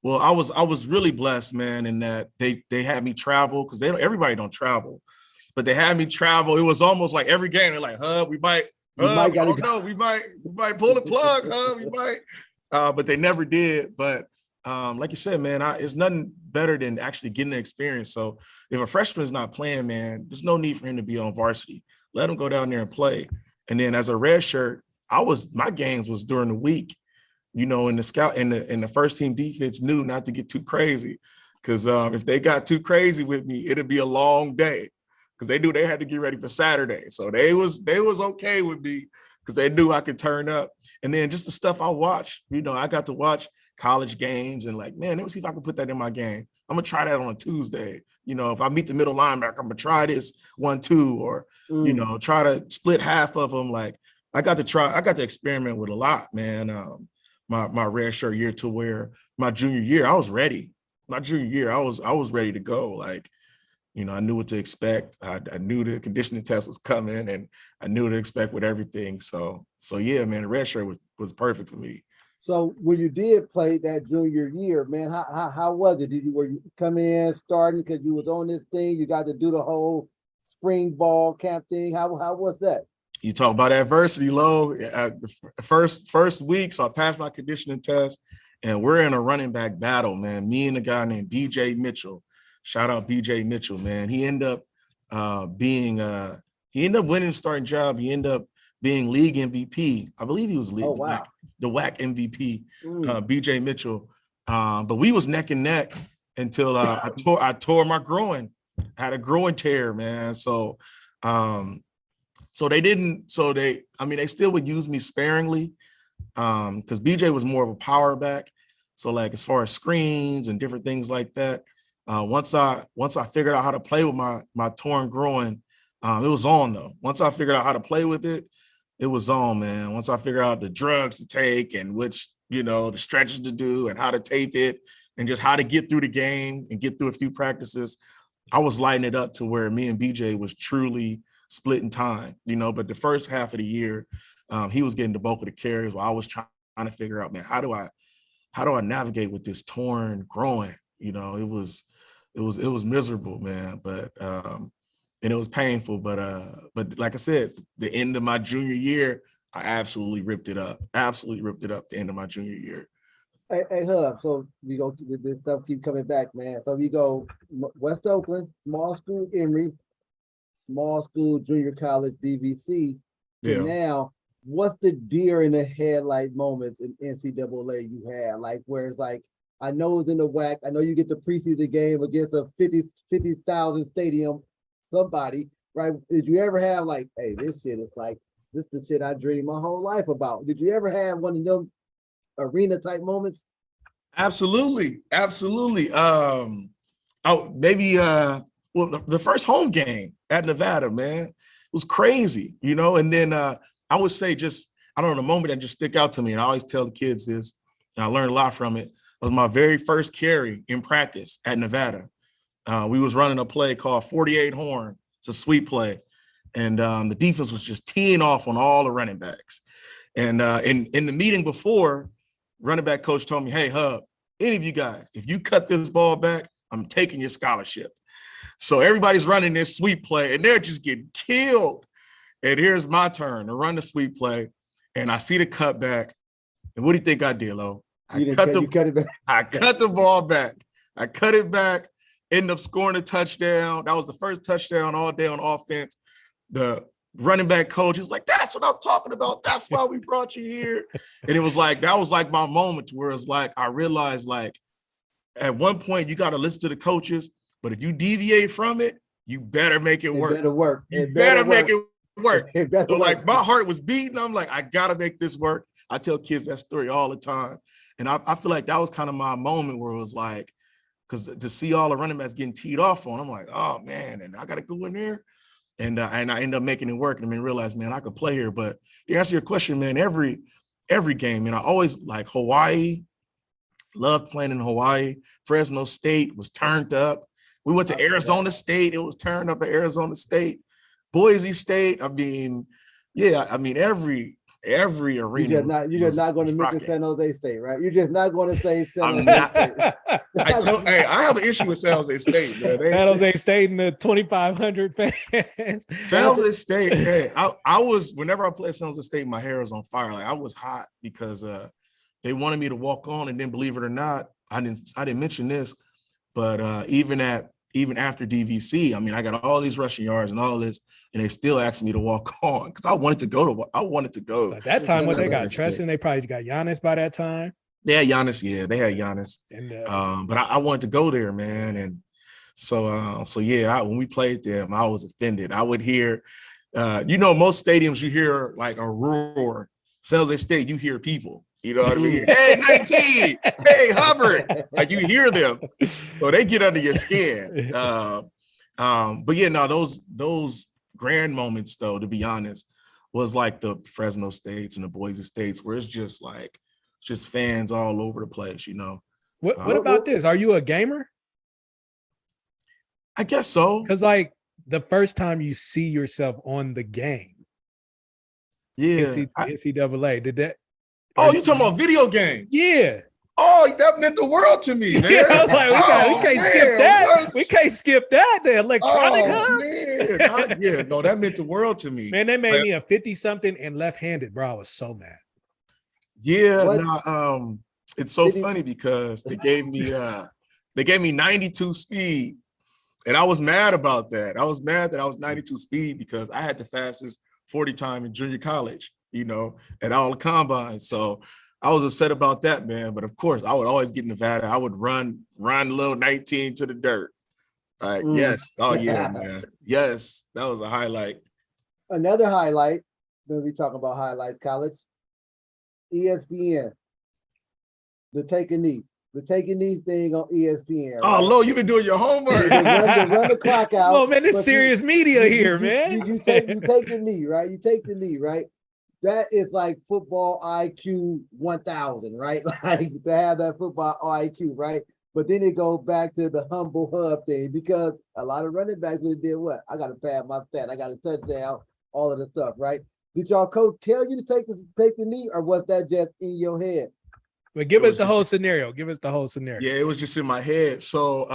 Speaker 4: well, I was really blessed, man, in that they had me travel because everybody don't travel. but they had me travel. It was almost like every game. They're like, we might pull the plug, we might. But they never did. But like you said, man, it's nothing better than actually getting the experience. So if a freshman's not playing, man, there's no need for him to be on varsity. Let him go down there and play. And then as a red shirt, my games was during the week, in the scout and the first team defense knew not to get too crazy. Because if they got too crazy with me, it'd be a long day. Because they knew they had to get ready for Saturday. So they was okay with me because they knew I could turn up. And then just the stuff I watched, I got to watch college games and like, man, let me see if I can put that in my game. I'm gonna try that on a Tuesday. If I meet the middle linebacker, I'm gonna try this 1-2 or, try to split half of them. Like I got to experiment with a lot, man. My red shirt year to where my junior year, I was ready. My junior year, I was ready to go. Like, I knew what to expect. I knew the conditioning test was coming and I knew what to expect with everything. So yeah, man, the red shirt was perfect for me.
Speaker 3: So when you did play that junior year, man, how was it? Were you come in starting because you was on this thing? You got to do the whole spring ball camp thing. How was that?
Speaker 4: You talk about adversity, Lo. The first week, so I passed my conditioning test, and we're in a running back battle, man. Me and a guy named BJ Mitchell. Shout out BJ Mitchell, man. He ended up winning the starting job. He ended up being league MVP. I believe he was the WAC MVP, BJ Mitchell. But we was neck and neck until I tore my groin. I had a groin tear, man. So they still would use me sparingly because BJ was more of a power back. So like as far as screens and different things like that, once I figured out how to play with my torn groin, it was on though. Once I figured out how to play with it, it was on, man. Once I figured out the drugs to take and which, the stretches to do and how to tape it and just how to get through the game and get through a few practices, I was lighting it up to where me and BJ was truly splitting time, but the first half of the year, he was getting the bulk of the carries while I was trying to figure out, man, how do I navigate with this torn groin? It was miserable, man, but and it was painful, but like I said, the end of my junior year, I absolutely ripped it up. The end of my junior year.
Speaker 3: Hey, Hub, so this stuff keep coming back, man. So we go West Oakland, small school Emery, small school junior college DVC.
Speaker 4: Yeah.
Speaker 3: And now, what's the deer in the headlight moments in NCAA you had? Like where it's like, I know it's in the WAC. I know you get the preseason game against a 50,000 stadium, somebody, right? Did you ever have like, hey, this shit is like, this is the shit I dreamed my whole life about? Did you ever have one of them arena type moments?
Speaker 4: Absolutely. The first home game at Nevada, man, was crazy, and then I would say I don't know, the moment that just stick out to me, and I always tell the kids this, and I learned a lot from it, was my very first carry in practice at Nevada. We was running a play called 48 horn. It's a sweep play. And the defense was just teeing off on all the running backs. And in the meeting before, running back coach told me, hey, Hub, any of you guys, if you cut this ball back, I'm taking your scholarship. So everybody's running this sweep play and they're just getting killed. And here's my turn to run the sweep play. And I see the cut back. And what do you think I did, Lo? I cut the ball back. I cut it back, ended up scoring a touchdown. That was the first touchdown all day on offense. The running back coach is like, that's what I'm talking about. That's why we brought you here. And it was like, that was like my moment where it's like, I realized like at one point you got to listen to the coaches, but if you deviate from it, you better make it work.
Speaker 3: It better
Speaker 4: make it work. So like my heart was beating. I'm like, I got to make this work. I tell kids that story all the time. And I feel like that was kind of my moment where it was like, because to see all the running backs getting teed off on, I'm like, oh man, and I got to go in there. And I end up making it work and then realize, man, I could play here. But to answer your question, man, every game, I always like Hawaii, loved playing in Hawaii. Fresno State was turned up. We went to Arizona State. It was turned up at Arizona State. Boise State. Every Every arena.
Speaker 3: You're just not going to mention
Speaker 4: rocking.
Speaker 3: San Jose State, right? You're just not going to say San
Speaker 4: I'm
Speaker 3: Jose
Speaker 4: not.
Speaker 3: State.
Speaker 4: Hey, I have an issue with San Jose State, man.
Speaker 2: San Jose State and the 2,500 fans.
Speaker 4: San Jose State. Hey, I was, whenever I played San Jose State, my hair was on fire. Like I was hot because they wanted me to walk on, and then believe it or not, I didn't mention this, but even after DVC, I mean, I got all these rushing yards and all this, and they still asked me to walk on because I wanted to go.
Speaker 2: At that time, when they got Tresson, they probably got Giannis by that time.
Speaker 4: They had Giannis, yeah, they had Giannis.
Speaker 2: And,
Speaker 4: but I wanted to go there, man. And so yeah, when we played them, I was offended. I would hear, most stadiums you hear like a roar. San Jose State, you hear people. You know what I mean? Hey, 19, hey, Hubbard. Like you hear them. So they get under your skin. But yeah, no, those grand moments, though, to be honest, was like the Fresno States and the Boise States, where it's just like fans all over the place, you know.
Speaker 2: What about this? Are you a gamer?
Speaker 4: I guess so.
Speaker 2: Because like the first time you see yourself on the game,
Speaker 4: yeah,
Speaker 2: NCAA, did that?
Speaker 4: Oh, you talking about video game?
Speaker 2: Yeah.
Speaker 4: Oh, that meant the world to me, man.
Speaker 2: Yeah, I was like, we can't skip that. What? We can't skip that. The electronic
Speaker 4: man. Yeah, no, that meant the world to me.
Speaker 2: Man, they made me a 50-something and left-handed, bro. I was so mad.
Speaker 4: Yeah, it's so funny because they gave me 92 speed, and I was mad about that. I was mad that I was 92 speed because I had the fastest 40 time in junior college, you know, at all the combines. So I was upset about that, man. But of course, I would always get in Nevada. I would run little 19 to the dirt. Yes. Oh yeah, man. Yes, that was a highlight.
Speaker 3: Another highlight. Then we talk about highlights. College, ESPN, the take a knee thing on ESPN. Right?
Speaker 4: Oh, Lo, you've been doing your homework.
Speaker 3: run the clock out.
Speaker 2: Oh man, it's serious media here, man.
Speaker 3: You take the knee, right? You take the knee, right? That is like football IQ 1000, right? Like to have that football IQ, right? But then it goes back to the humble hub thing because a lot of running backs would did what? I got to pad my stat. I got a touchdown, all of the stuff, right? Did y'all coach tell you to take the knee, or was that just in your head?
Speaker 2: But give us the whole scenario. Give us the whole scenario.
Speaker 4: Yeah, it was just in my head. So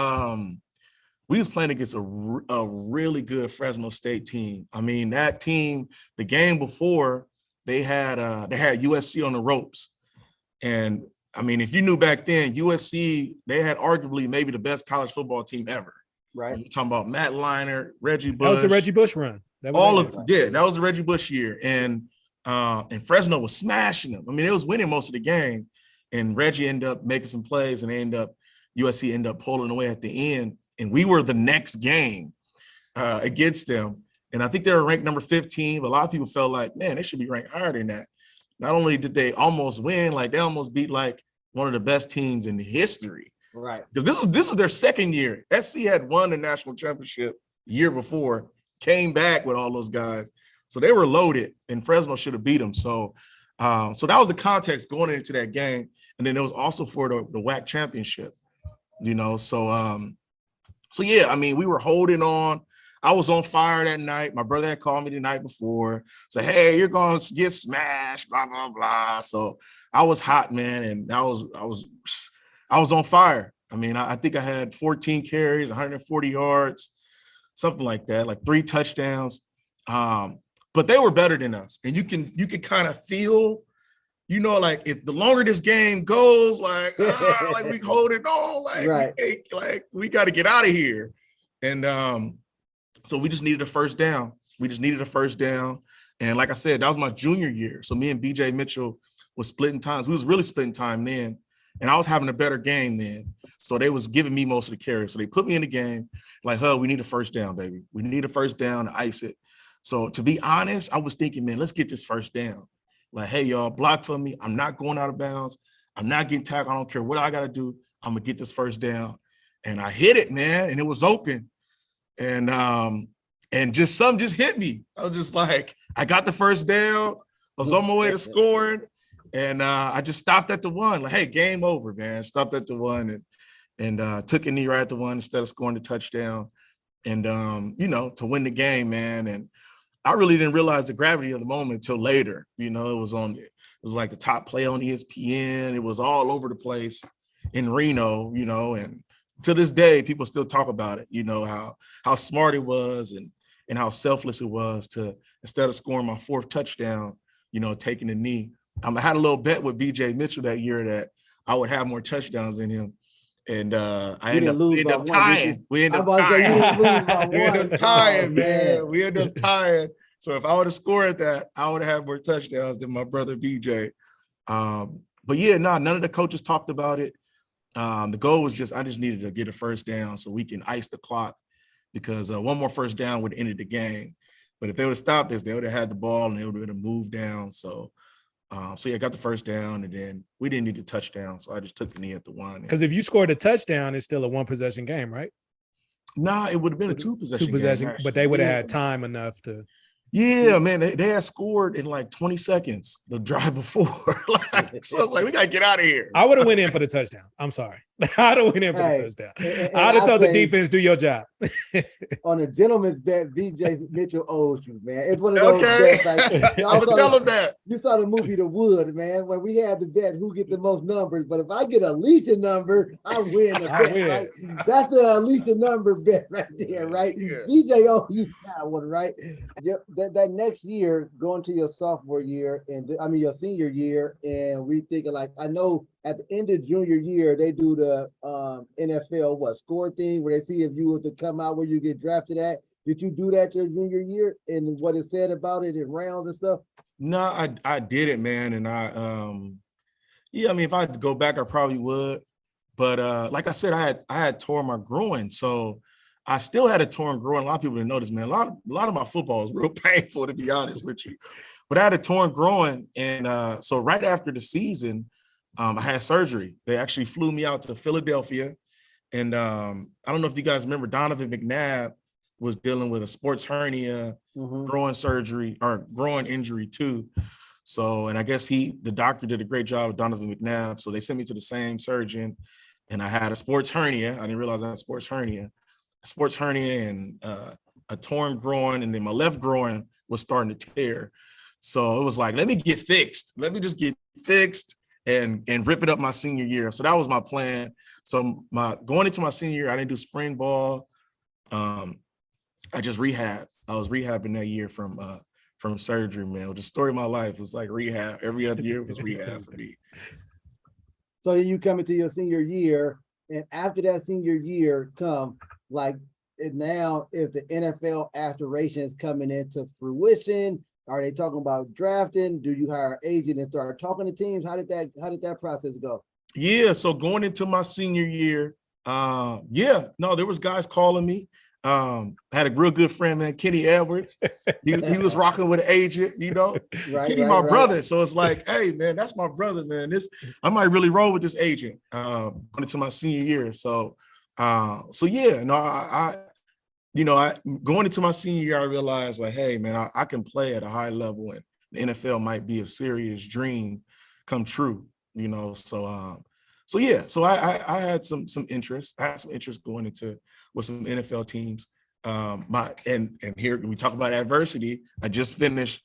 Speaker 4: we was playing against a really good Fresno State team. I mean, that team, the game before, they had USC on the ropes. And I mean, if you knew back then, USC, they had arguably maybe the best college football team ever.
Speaker 3: Right.
Speaker 4: You're talking about Matt Leinart, Reggie Bush.
Speaker 2: That was the Reggie Bush run.
Speaker 4: That was the Reggie Bush year. And Fresno was smashing them. I mean, it was winning most of the game. And Reggie ended up making some plays, and USC ended up pulling away at the end. And we were the next game against them. And I think they were ranked number 15, but a lot of people felt like, man, they should be ranked higher than that. Not only did they almost win, like they almost beat like one of the best teams in history.
Speaker 3: Right.
Speaker 4: Because this is their second year. SC had won the national championship year before, came back with all those guys. So they were loaded, and Fresno should have beat them. So that was the context going into that game. And then it was also for the WAC championship, you know. So yeah, I mean, we were holding on. I was on fire that night. My brother had called me the night before. Said, hey, you're going to get smashed, blah, blah, blah. So I was hot, man. And I was on fire. I mean, I think I had 14 carries, 140 yards, something like that, like 3 touchdowns. But they were better than us. And you can kind of feel, you know, like if the longer this game goes, like we hold it on, like,
Speaker 3: right.
Speaker 4: We got to get out of here. And so we just needed a first down. And like I said, that was my junior year. So me and BJ Mitchell was splitting times. We was really splitting time then. And I was having a better game then. So they was giving me most of the carries. So they put me in the game like, we need a first down, baby. We need a first down to ice it. So to be honest, I was thinking, man, let's get this first down. Like, hey, y'all, block for me. I'm not going out of bounds. I'm not getting tackled. I don't care what I got to do. I'm going to get this first down. And I hit it, man, and it was open. And something just hit me. I was just like, I got the first down. I was on my way to scoring. And I just stopped at the 1. Like, hey, game over, man. Stopped at the 1 and took a knee right at the 1 instead of scoring the touchdown. And, you know, to win the game, man. And I really didn't realize the gravity of the moment until later. You know, it was like the top play on ESPN. It was all over the place in Reno, you know, and to this day, people still talk about it, you know, how smart it was and how selfless it was to, instead of scoring my 4th touchdown, you know, taking the knee. I had a little bet with BJ Mitchell that year that I would have more touchdowns than him. And we ended up tying. We ended up tying, man. We ended up tying. So if I would have scored that, I would have had more touchdowns than my brother BJ. But yeah, none of the coaches talked about it. The goal was I just needed to get a first down so we can ice the clock, because one more first down would have ended the game. But if they would have stopped us, they would have had the ball and they would have moved down. So yeah, I got the first down, and then we didn't need the touchdown. So I just took the knee at the 1.
Speaker 2: Because if you scored a touchdown, it's still a 1-possession game, right?
Speaker 4: Nah, it would have been a 2-possession game,
Speaker 2: but they would have had time enough to.
Speaker 4: Yeah, man, they had scored in like 20 seconds the drive before. So I was like, we gotta get out of here.
Speaker 2: I would have went in for the touchdown. I'm sorry. I'd have went in for the touchdown. I'd have told the defense, do your job.
Speaker 3: On a gentleman's bet, VJ Mitchell owes you, man. It's one of those bets. Like,
Speaker 4: I'm gonna tell him that.
Speaker 3: You saw the movie The Wood, man, where we had the bet who get the most numbers. But if I get a Alicia number, I win the bet, right? That's the Alicia number bet right there, right? Yeah. VJ owes you that one, right? Yep. That next year, going to your sophomore year, your senior year, and we thinking like, I know at the end of junior year, they do the NFL score thing where they see if you were to come out where you get drafted at. Did you do that your junior year and what it said about it in rounds and stuff?
Speaker 4: No, I didn't, man. And if I had to go back, I probably would. But like I said, I had torn my groin, so I still had a torn groin. A lot of people didn't know this, man. A lot of my football was real painful, to be honest with you. But I had a torn groin, and so right after the season, I had surgery. They actually flew me out to Philadelphia. And I don't know if you guys remember, Donovan McNabb was dealing with a sports hernia, groin surgery, or groin injury too. So, and I guess the doctor did a great job with Donovan McNabb. So they sent me to the same surgeon, and I had a sports hernia. I didn't realize I had a sports hernia and a torn groin. And then my left groin was starting to tear. So it was like, let me get fixed. Let me just get fixed and rip it up my senior year. So that was my plan. So going into my senior year, I didn't do spring ball. I just rehabbed. I was rehabbing that year from surgery, man. The story of my life was like rehab. Every other year was rehab for me.
Speaker 3: So you come into your senior year, and after that senior year come, like now is the NFL aspirations coming into fruition? Are they talking about drafting? Do you hire an agent and start talking to teams? How did that process go?
Speaker 4: Yeah, so going into my senior year, there was guys calling me. I had a real good friend, man, Kenny Edwards. He was rocking with an agent, you know. Kenny, my brother. So it's like, hey, man, that's my brother, man. I might really roll with this agent going into my senior year. Going into my senior year, I realized like, hey, man, I can play at a high level, and the NFL might be a serious dream come true, you know. So I had some interest. I had some interest going into with some NFL teams. And here we talk about adversity. I just finished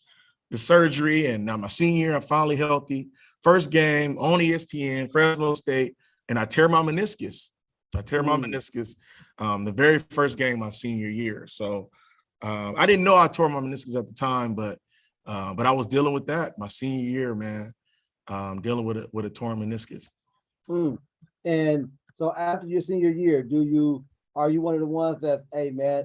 Speaker 4: the surgery, and now my senior year, I'm finally healthy. First game on ESPN, Fresno State, and I tear my meniscus. The very first game my senior year. So I didn't know I tore my meniscus at the time, but I was dealing with that my senior year, man. Dealing with a torn meniscus.
Speaker 3: And so after your senior year, are you one of the ones that, hey man,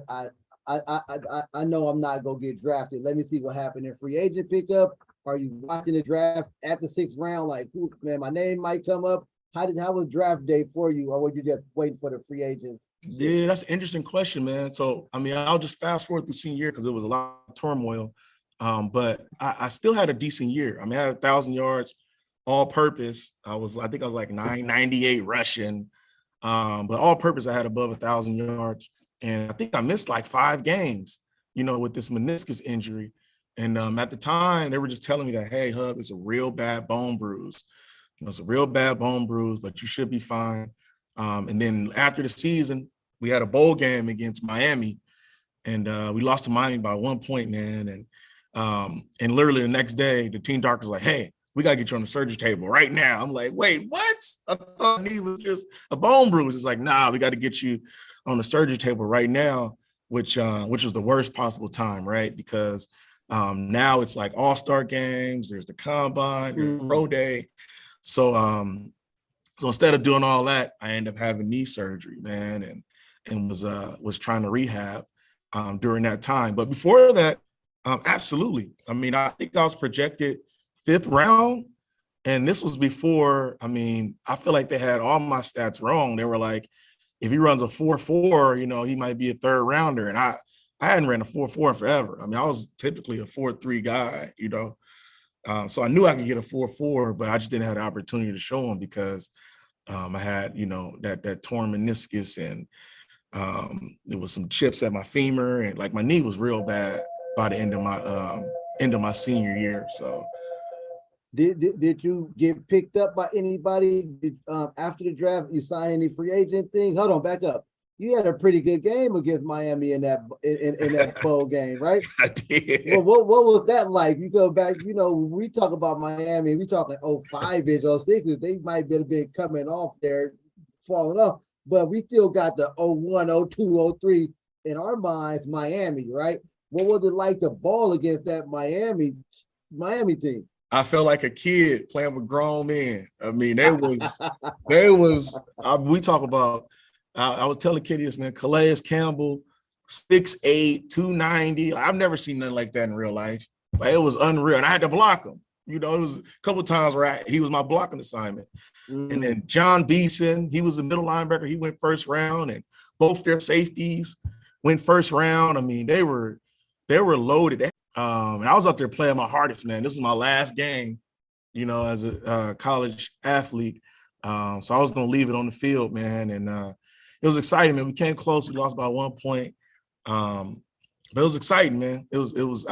Speaker 3: I know I'm not gonna get drafted. Let me see what happened in free agent pickup. Are you watching the draft at the 6th round? Like, man, my name might come up. How was draft day for you, or were you just waiting for the free agents?
Speaker 4: Yeah, that's an interesting question, man. So, I mean, I'll just fast forward through senior year because it was a lot of turmoil. But I still had a decent year. I mean, I had 1,000 yards, all purpose. I think I was like 998 rushing. But all purpose, I had above 1,000 yards. And I think I missed like 5 games, you know, with this meniscus injury. And at the time, they were just telling me that, hey, Hub, it's a real bad bone bruise. You know, it's a real bad bone bruise, but you should be fine. And then after the season, we had a bowl game against Miami. and we lost to Miami by 1 point, man. And literally the next day, the team doctor's like, "Hey, we gotta get you on the surgery table right now." I'm like, "Wait, what?" I thought my knee was just a bone bruise. It's like, "Nah, we got to get you on the surgery table right now," which was the worst possible time, right? Because now it's like all-star games, there's the combine, there's the pro day. So instead of doing all that, I ended up having knee surgery, man, and was trying to rehab during that time. But before that, absolutely. I mean, I think I was projected 5th round, and this was before. I mean, I feel like they had all my stats wrong. They were like, if he runs a 4.4, he might be a 3rd rounder, and I hadn't ran a 4.4 in forever. I mean, I was typically a 4.3 guy, so I knew I could get a 4.4, but I just didn't have the opportunity to show him because I had, that torn meniscus, and there was some chips at my femur, and like my knee was real bad by the end of my senior year. So
Speaker 3: did you get picked up by anybody after the draft? You sign any free agent thing? Hold on, back up. You had a pretty good game against Miami in that bowl game, right?
Speaker 4: I did.
Speaker 3: Well, what was that like? You go back, when we talk about Miami, we talk like 05-ish, 06, they might have been coming off there, falling off, but we still got the 01, 02, 03 in our minds, Miami, right? What was it like to ball against that Miami team?
Speaker 4: I felt like a kid playing with grown men. I mean, we talk about, I was telling Kitty this, man, Calais Campbell, 6'8", 290. I've never seen nothing like that in real life. Like, it was unreal. And I had to block him. It was a couple of times where he was my blocking assignment. And then John Beeson, he was the middle linebacker. He went 1st round, and both their safeties went 1st round. I mean, they were loaded. And I was up there playing my hardest, man. This was my last game, as a college athlete. So I was going to leave it on the field, man. And it was exciting, man. We came close. We lost by 1 point. But it was exciting, man. It was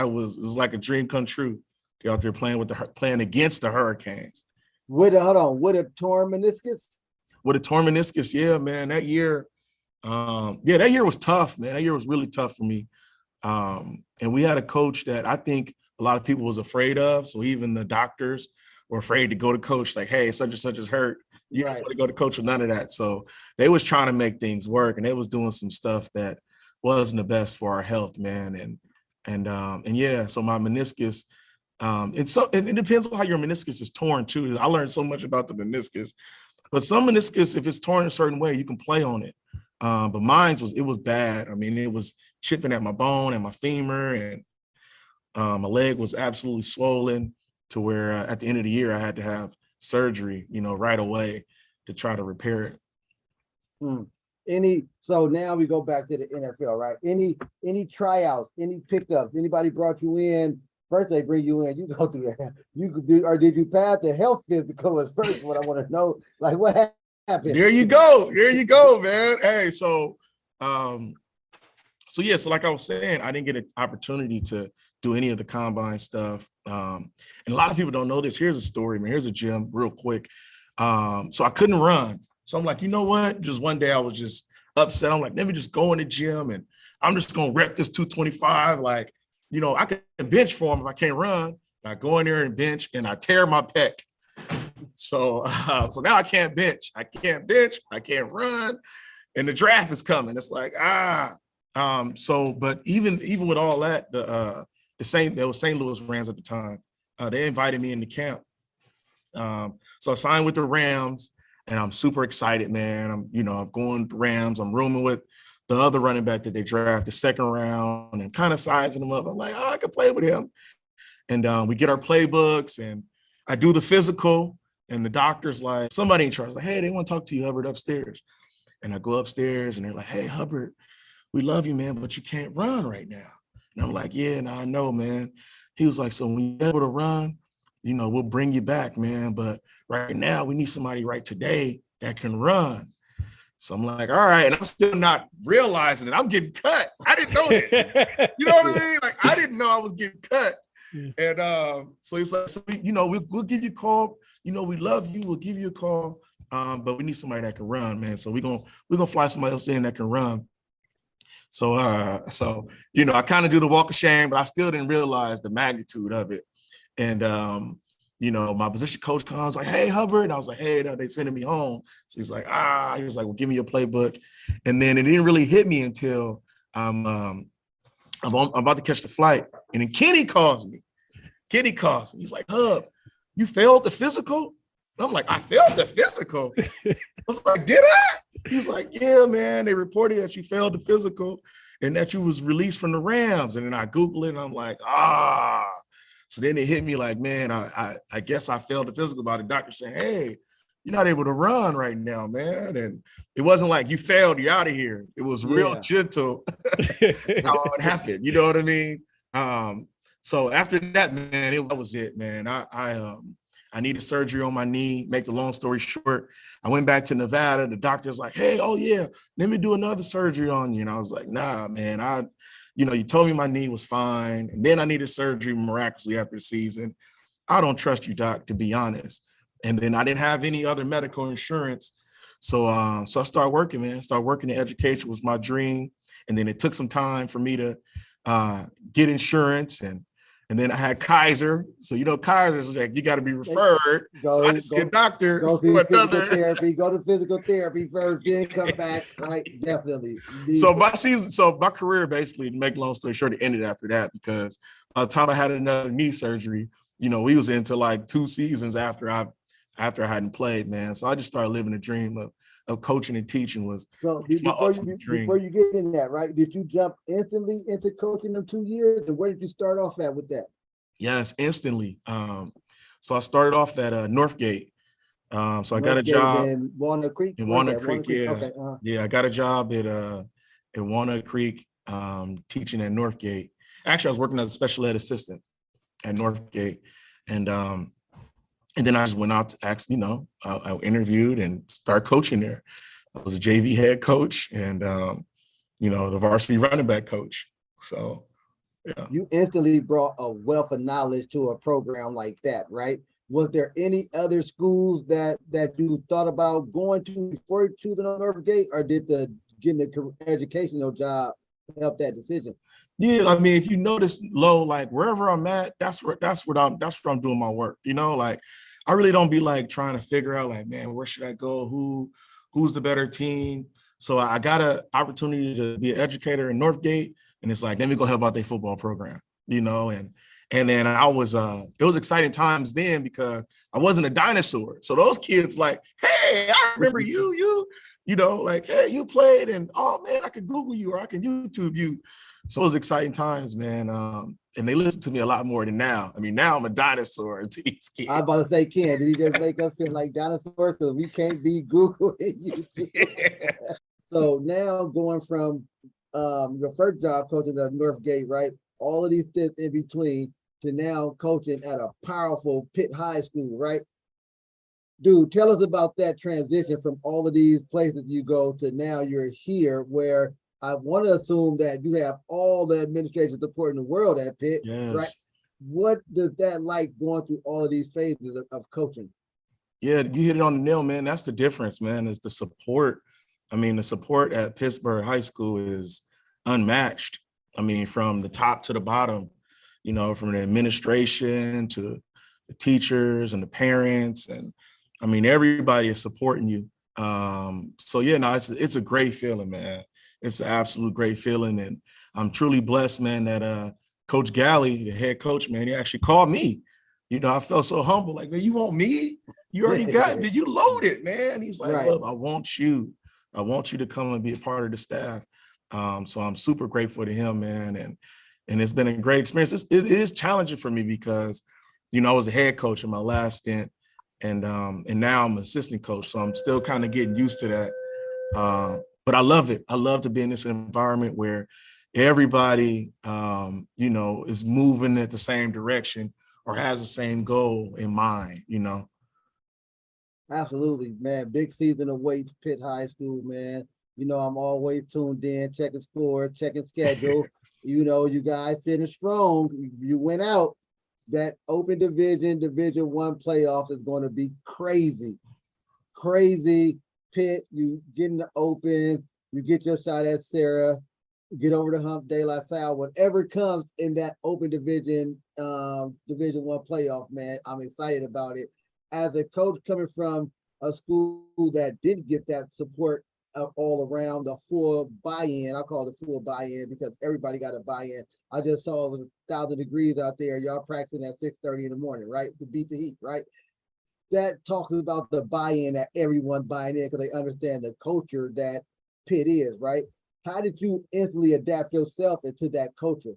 Speaker 4: like a dream come true. Get out there playing against the Hurricanes.
Speaker 3: With a torn meniscus?
Speaker 4: With a torn meniscus, yeah, man. That year, that year was tough, man. That year was really tough for me. And we had a coach that I think a lot of people was afraid of. So even the doctors were afraid to go to coach, like, "Hey, such and such is hurt. You don't want to go to coach with none of that." So they was trying to make things work, and they was doing some stuff that wasn't the best for our health, man. And yeah, so my meniscus, it depends on how your meniscus is torn too. I learned so much about the meniscus, but some meniscus, if it's torn a certain way, you can play on it. But mine was bad. I mean, it was chipping at my bone and my femur, and my leg was absolutely swollen to where at the end of the year I had to have surgery, right away to try to repair it.
Speaker 3: So now we go back to the NFL, right? Any tryouts, any pickups? Anybody brought you in? First they bring you in, you go through that. You could do, or did you pass the health physical as first? What I want to know, like, what happened?
Speaker 4: There you go, man. Hey, so like I was saying, I didn't get an opportunity to do any of the combine stuff. And a lot of people don't know this. Here's a story, man. Here's a gem real quick. So I couldn't run. So I'm like, you know what? Just one day I was just upset. I'm like, let me just go in the gym and I'm just going to rep this 225. Like, I can bench for him if I can't run. I go in there and bench and I tear my pec. So now I can't bench. I can't run. And the draft is coming. It's like, but even with all that, there was St. Louis Rams at the time. They invited me into camp. So I signed with the Rams and I'm super excited, man. I'm going to Rams. I'm rooming with the other running back that they drafted 2nd round and kind of sizing him up. I'm like, I can play with him. And we get our playbooks and I do the physical and the doctor's like, somebody in charge, like, hey, they want to talk to you, Hubbard, upstairs. And I go upstairs and they're like, hey, Hubbard, we love you, man, but you can't run right now. And I'm like, yeah, no, I know, man. He was like, so when you're able to run, we'll bring you back, man. But right now we need somebody right today that can run. So I'm like, all right. And I'm still not realizing it. I'm getting cut. I didn't know this. You know what I mean? Like, I didn't know I was getting cut. And so he's like, we'll give you a call. We love you. We'll give you a call. But we need somebody that can run, man. So we're gonna fly somebody else in that can run. So you know, I kind of do the walk of shame, but I still didn't realize the magnitude of it. And you know, my position coach comes like, "Hey, Hubbard," and I was like, "Hey," they sending me home. So he's like, he was like, "Well, give me your playbook." And then it didn't really hit me until I'm about to catch the flight, and then Kenny calls me. He's like, "Hub, you failed the physical?" And I'm like, "I failed the physical?" I was like, "Did I?" He was like, "Yeah, man, they reported that you failed the physical and that you was released from the Rams." And then I Googled it and I'm like, So then it hit me like, man, I guess I failed the physical by the doctor saying, "Hey, you're not able to run right now, man." And it wasn't like you failed, you're out of here. It was real gentle how it happened. You know what I mean? So after that, man, that was it, man. I needed surgery on my knee. Make the long story short, I went back to Nevada. The doctor's like, "Hey, oh yeah, let me do another surgery on you." And I was like, "Nah, man, you told me my knee was fine. And then I needed surgery miraculously after the season. I don't trust you, doc, to be honest." And then I didn't have any other medical insurance. So I started working, man. Started working in education was my dream. And then it took some time for me to get insurance. And then I had Kaiser. So, Kaiser's like, you got to be referred. So I just see a doctor.
Speaker 3: Go to physical therapy. Go to physical therapy first, then come back. Right, definitely.
Speaker 4: So my career basically, to make a long story short, it ended after that because by the time I had another knee surgery, we was into like 2 seasons after I hadn't played, man. So I just started living a dream of coaching and teaching was
Speaker 3: so before you get in that, right? Did you jump instantly into coaching in 2 years? And where did you start off at with that?
Speaker 4: Yes, instantly. So I started off at Northgate. So I got a job
Speaker 3: in Walnut Creek.
Speaker 4: Yeah.
Speaker 3: Okay.
Speaker 4: Yeah, I got a job at Walnut Creek, teaching at Northgate. Actually, I was working as a special ed assistant at Northgate. And then I just went out to ask, I interviewed and started coaching there. I was a JV head coach and, the varsity running back coach. So, yeah.
Speaker 3: You instantly brought a wealth of knowledge to a program like that, right? Was there any other schools that you thought about going to before choosing on Northgate, or did getting the educational job help that decision?
Speaker 4: Yeah, I mean, if you notice, Lo, like wherever I'm at, that's where I'm doing my work. Like I really don't be like trying to figure out like, man, where should I go? Who's the better team? So I got an opportunity to be an educator in Northgate, and it's like, let me go help out their football program, and then I was it was exciting times then because I wasn't a dinosaur. So those kids like, hey, I remember you, like, hey, you played, and oh man, I could Google you or I can YouTube you. So it was exciting times, man. And they listen to me a lot more than now. I mean, now I'm a dinosaur to these kids.
Speaker 3: I'm about to say, Ken, did he just make us feel like dinosaurs so we can't be Google and YouTube? So now going from your first job coaching at Northgate, right? All of these stints in between to now coaching at a powerful Pitt High School, right? Dude, tell us about that transition from all of these places you go to now you're here, where I want to assume that you have all the administration support in the world at Pitt,
Speaker 4: yes.
Speaker 3: Right? What does that like going through all of these phases of coaching?
Speaker 4: Yeah, you hit it on the nail, man. That's the difference, man, is the support. I mean, the support at Pittsburgh High School is unmatched. I mean, from the top to the bottom, from the administration to the teachers and the parents. And I mean, everybody is supporting you. So yeah, no, it's a great feeling, man. It's an absolute great feeling. And I'm truly blessed, man, that Coach Galley, the head coach, man, he actually called me. I felt so humble, like, man, you want me? You already got me. You loaded, man. He's like, look, I want you to come and be a part of the staff. So I'm super grateful to him, man. And it's been a great experience. It is challenging for me because, I was a head coach in my last stint and now I'm an assistant coach. So I'm still kind of getting used to that. But I love it. I love to be in this environment where everybody, is moving at the same direction or has the same goal in mind,
Speaker 3: Absolutely, man. Big season awaits Pitt High School, man. I'm always tuned in, checking score, checking schedule. You guys finished strong. You went out. That open Division I playoff is going to be crazy. Crazy. Pitt, you get in the open, you get your shot at Sarah. get over the hump, De La Salle, whatever comes in that open division, Division I playoff, man. I'm excited about it. As a coach coming from a school that didn't get that support all around, the full buy-in. I call it full buy-in because everybody got a buy-in. I just saw it was 1,000 degrees out there. Y'all practicing at 6:30 in the morning, right? To beat the heat, right? That talks about the buy-in, that everyone buying in because they understand the culture that Pitt is, right? How did you instantly adapt yourself into that culture?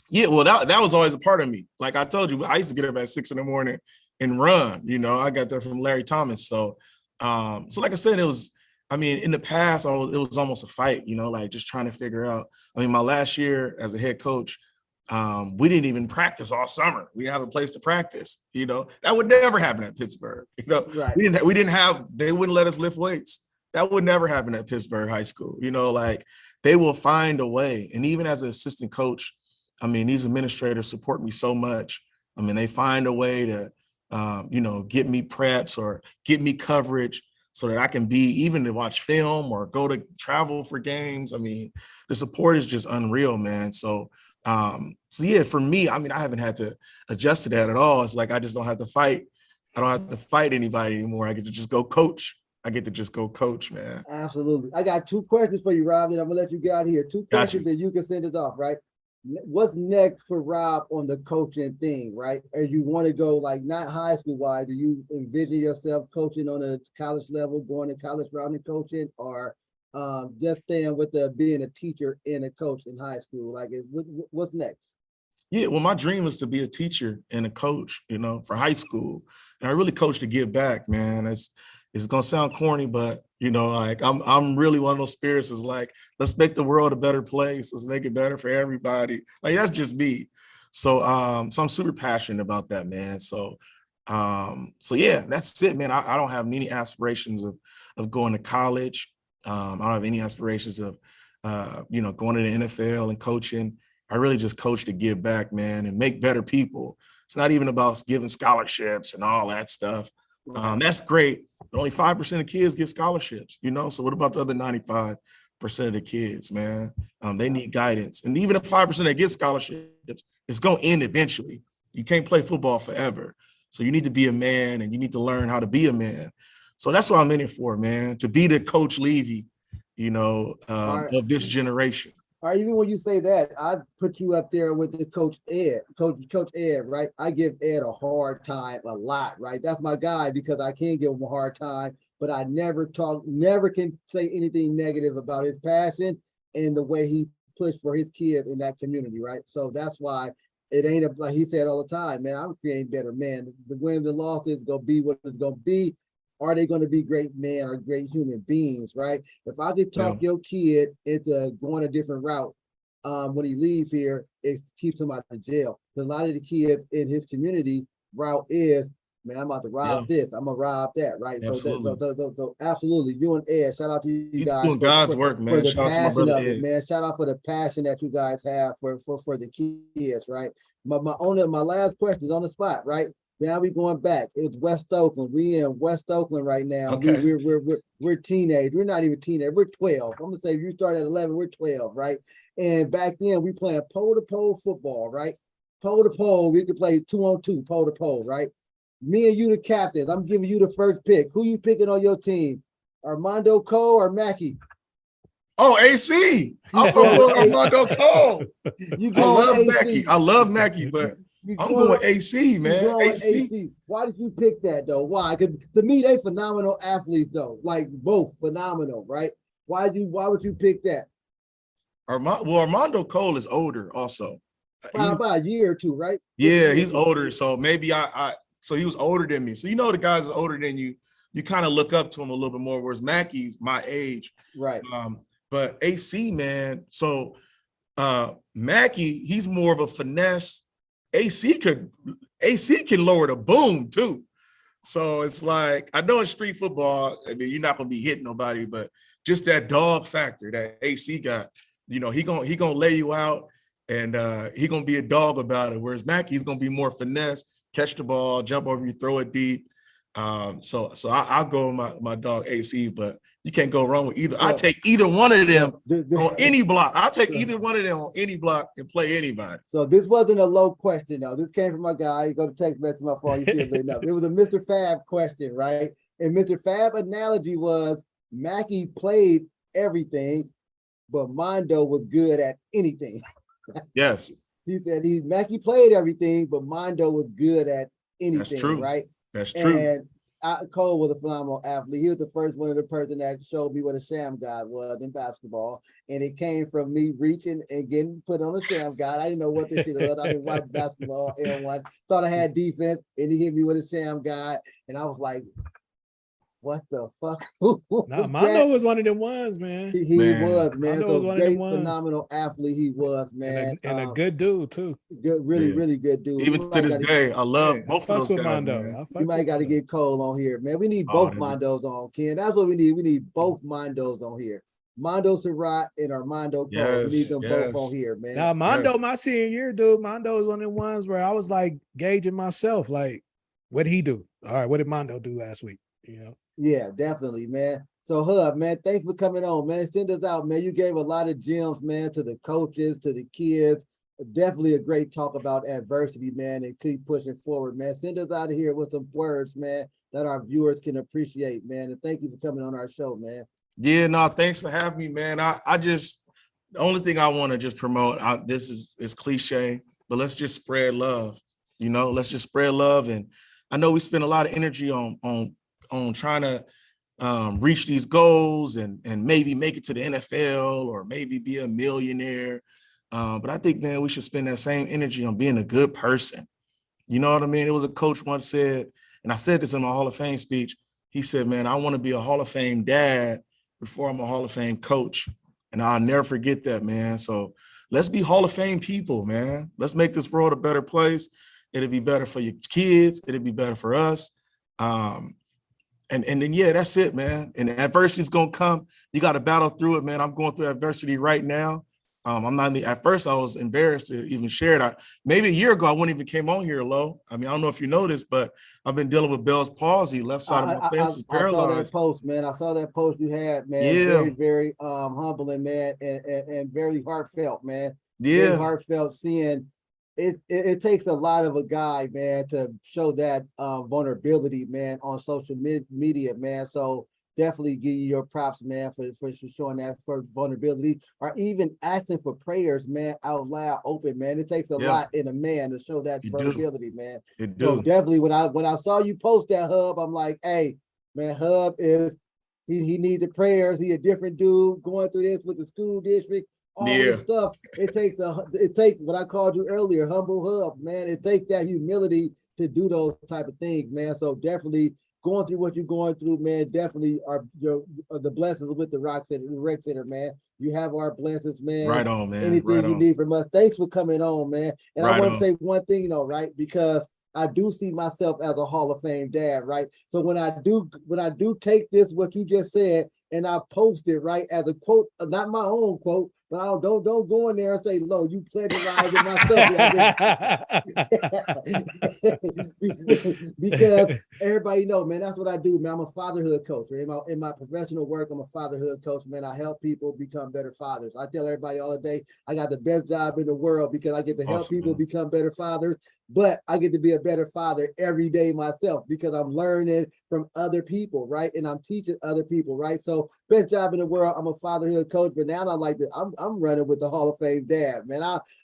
Speaker 4: Yeah, well, that was always a part of me. Like I told you, I used to get up at 6 in the morning and run. You know, I got that from Larry Thomas. So like I said, it was. I mean, in the past, it was almost a fight. You know, like just trying to figure out. I mean, my last year as a head coach, we didn't even practice all summer. We have a place to practice. You know, that would never happen at Pittsburgh. You know,
Speaker 3: right.
Speaker 4: we didn't have. They wouldn't let us lift weights. That would never happen at Pittsburgh High School. You know, like they will find a way. And even as an assistant coach, I mean, these administrators support me so much. I mean, they find a way to, you know, get me preps or get me coverage so that I can be even to watch film or go to travel for games. I mean, the support is just unreal, man. So yeah, for me, I mean, I haven't had to adjust to that at all. It's like I just don't have to fight. I don't have to fight anybody anymore. I get to just go coach. Man.
Speaker 3: Absolutely. I got 2 questions for you, Rob, and I'm gonna let you get out of here. 2 questions that you can send us off, right? What's next for Rob on the coaching thing, right? Or you want to go like not high school wise? Do you envision yourself coaching on a college level, going to college route and coaching, or just staying with being a teacher and a coach in high school? Like, what's next?
Speaker 4: Yeah, well, my dream is to be a teacher and a coach, you know, for high school. And I really coach to give back, man. It's gonna sound corny, but you know, like I'm really one of those spirits is like, let's make the world a better place. Let's make it better for everybody. Like that's just me. So I'm super passionate about that, man. So yeah, that's it, man. I don't have any aspirations of going to college. I don't have any aspirations of you know, going to the NFL and coaching. I really just coach to give back, man, and make better people. It's not even about giving scholarships and all that stuff. That's great, but only 5% of kids get scholarships, you know? So what about the other 95% of the kids, man? They need guidance. And even if 5% that get scholarships, it's going to end eventually. You can't play football forever. So you need to be a man and you need to learn how to be a man. So that's what I'm in it for, man, to be the Coach Levy, you know, of this generation.
Speaker 3: All right, even when you say that, I put you up there with the Coach Ed, right? I give Ed a hard time a lot, right? That's my guy because I can give him a hard time, but I never can say anything negative about his passion and the way he pushed for his kids in that community, right? So that's why it ain't like he said all the time, man, I'm creating better men. The wins and losses gonna be what it's gonna be. Are they going to be great men or great human beings, right? If I could talk your kid into going a different route, when he leaves here, it keeps him out of jail. A lot of the kids in his community route is, man, I'm about to rob this, I'm gonna rob that, right?
Speaker 4: Absolutely.
Speaker 3: So absolutely, you and Ed, shout out to you guys.
Speaker 4: Doing God's work, man.
Speaker 3: For the
Speaker 4: shout out to my
Speaker 3: passion
Speaker 4: brother
Speaker 3: of it,
Speaker 4: Ed.
Speaker 3: man. Shout out for the passion that you guys have for the kids, right? My last question is on the spot, right? Now we going back. It's West Oakland. We in West Oakland right now.
Speaker 4: Okay.
Speaker 3: We're teenage. We're not even teenage. We're 12. I'm gonna say if you start at 11, we're 12, right? And back then we playing pole to pole football, right? Pole to pole. We could play 2-on-2, pole to pole, right? Me and you the captains. I'm giving you the first pick. Who you picking on your team? Armando Cole or Mackey?
Speaker 4: Oh, AC. I'm going Armando Cole. I love Mackey, but I'm going AC, man. AC.
Speaker 3: Why did you pick that though? Why? Because to me, they phenomenal athletes though. Like both phenomenal, right? Why would you pick that?
Speaker 4: Armando Cole is older also.
Speaker 3: By a year or two, right?
Speaker 4: Yeah, he's older. So maybe so he was older than me. So you know the guys are older than you. You kind of look up to him a little bit more, whereas Mackey's my age.
Speaker 3: Right.
Speaker 4: But AC, man, so Mackey, he's more of a finesse. AC can lower the boom too. So it's like, I know in street football, I mean, you're not gonna be hitting nobody, but just that dog factor that AC got, you know, he gonna lay you out and he gonna be a dog about it. Whereas Mackey's gonna be more finesse, catch the ball, jump over you, throw it deep. I'll go with my dog AC, but you can't go wrong with either. I take either one of them on any block. I'll take either one of them on any block and play anybody.
Speaker 3: So this wasn't a low question, though. This came from my guy. You go to text message my phone. You see it enough. It was a Mr. Fab question, right? And Mr. Fab analogy was Mackey played everything, but Mondo was good at anything.
Speaker 4: Yes.
Speaker 3: He said Mackey played everything, but Mondo was good at anything.
Speaker 4: That's true.
Speaker 3: Right?
Speaker 4: That's true.
Speaker 3: And Cole was a phenomenal athlete. He was the first one of the person that showed me what a sham god was in basketball. And it came from me reaching and getting put on a sham god. I didn't know what this shit was. I didn't watch basketball L1. Thought I had defense, and he hit me with a sham god. And I was like, what the fuck?
Speaker 2: No, Mondo was one of them ones, man.
Speaker 3: He was, man.
Speaker 2: Mondo
Speaker 3: So
Speaker 2: was one
Speaker 3: great,
Speaker 2: of them ones.
Speaker 3: phenomenal athlete he was, man.
Speaker 2: And a good dude, too.
Speaker 3: Good, really good dude.
Speaker 4: Even to this day, I love both of those guys, man.
Speaker 3: You might got to get Cole on here, man. We need both Mondos on, Ken. That's what we need. We need both Mondos on here. Mondo Surratt and Armando Cole.
Speaker 4: Yes,
Speaker 3: we need them both on here, man.
Speaker 2: Now, Mondo, my senior year, dude, Mondo is one of the ones where I was like gauging myself, like, what did he do? All right, what did Mondo do last week? You know?
Speaker 3: Yeah, definitely, man. So, Hub, man, thanks for coming on, man. Send us out, man. You gave a lot of gems, man, to the coaches, to the kids. Definitely a great talk about adversity, man, and keep pushing forward, man. Send us out of here with some words, man, that our viewers can appreciate, man. And thank you for coming on our show, man.
Speaker 4: Yeah, no, thanks for having me, man. I just, the only thing I want to just promote, this is cliche, but let's just spread love. You know, let's just spread love. And I know we spend a lot of energy on trying to reach these goals and maybe make it to the NFL or maybe be a millionaire. But I think, man, we should spend that same energy on being a good person. You know what I mean? It was a coach once said, and I said this in my Hall of Fame speech. He said, man, I want to be a Hall of Fame dad before I'm a Hall of Fame coach. And I'll never forget that, man. So let's be Hall of Fame people, man. Let's make this world a better place. It'll be better for your kids. It'll be better for us. And then, yeah, that's it, man. And adversity is going to come. You got to battle through it, man. I'm going through adversity right now. At first I was embarrassed to even share it. Maybe a year ago, I wouldn't even came on here, Lo. I mean, I don't know if you know this, but I've been dealing with Bell's palsy. Left side of my face is paralyzed.
Speaker 3: I saw that post, man. I saw that post you had, man.
Speaker 4: Yeah.
Speaker 3: Very, very humbling, man, and very heartfelt, man.
Speaker 4: Yeah.
Speaker 3: Very heartfelt seeing it takes a lot of a guy, man, to show that vulnerability, man, on social media, man. So definitely give you your props, man, for showing that for vulnerability, or even asking for prayers, man, out loud, open, man. It takes a lot in a man to show that vulnerability, man.
Speaker 4: It do.
Speaker 3: So definitely, when I saw you post that, Hub, I'm like, hey, man, Hub is he needs the prayers. He a different dude going through this with the school district. All this stuff. It takes what I called you earlier, humble Hub, man. It takes that humility to do those type of things, man. So definitely going through what you're going through, man, definitely are the blessings with the Rec Center, man. You have our blessings, man.
Speaker 4: Right on, man.
Speaker 3: Anything you need from us. Thanks for coming on, man. And I want to say one thing, you know, right? Because I do see myself as a Hall of Fame dad, right? So when I do take this, what you just said, and I post it, right, as a quote, not my own quote, but I don't go in there and say, "Lo, you plagiarizing myself." Because everybody know, man, that's what I do, man. I'm a fatherhood coach. Right? In my professional work, I'm a fatherhood coach, man. I help people become better fathers. I tell everybody all the day, I got the best job in the world because I get to help people become better fathers, but I get to be a better father every day myself because I'm learning from other people, right? And I'm teaching other people, right? So best job in the world. I'm a fatherhood coach, but now I like to, I'm running with the Hall of Fame dad, man.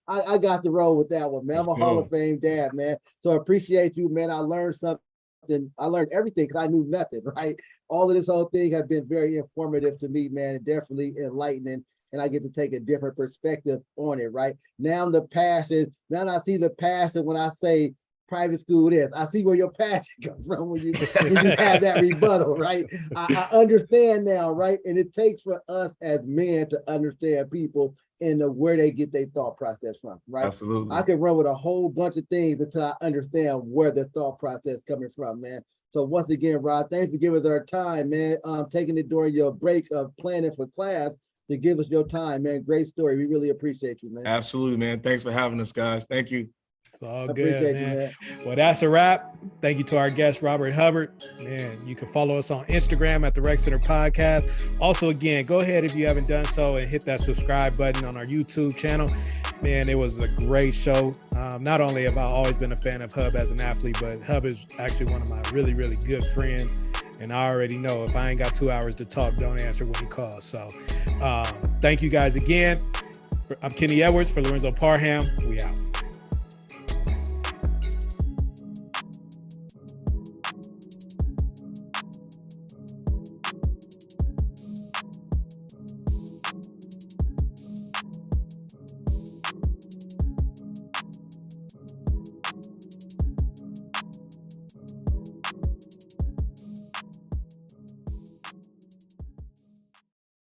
Speaker 3: I got to roll with that one, man. I'm a Hall of Fame dad, man. So I appreciate you, man. I learned something. I learned everything because I knew nothing, right? All of this whole thing has been very informative to me, man, and definitely enlightening. And I get to take a different perspective on it, right? Now I see the passion when I say private school this. I see where your passion comes from when you have that rebuttal, right? I understand now, right? And it takes for us as men to understand people and where they get their thought process from, right?
Speaker 4: Absolutely.
Speaker 3: I can run with a whole bunch of things until I understand where the thought process coming from, man. So once again, Rod, thanks for giving us our time, man. Taking it during your break of planning for class to give us your time, man. Great story. We really appreciate you, man.
Speaker 4: Absolutely, man. Thanks for having us, guys. Thank you.
Speaker 2: It's all
Speaker 3: I
Speaker 2: good,
Speaker 3: appreciate
Speaker 2: man.
Speaker 3: you, man.
Speaker 2: Well, that's a wrap. Thank you to our guest, Robert Hubbard. Man, you can follow us on Instagram at the Rec Center Podcast. Also, again, go ahead if you haven't done so and hit that subscribe button on our YouTube channel. Man, it was a great show. Not only have I always been a fan of Hub as an athlete, but Hub is actually one of my really, really good friends. And I already know if I ain't got 2 hours to talk, don't answer when he calls. So thank you guys again. I'm Kenny Edwards for Lorenzo Parham. We out.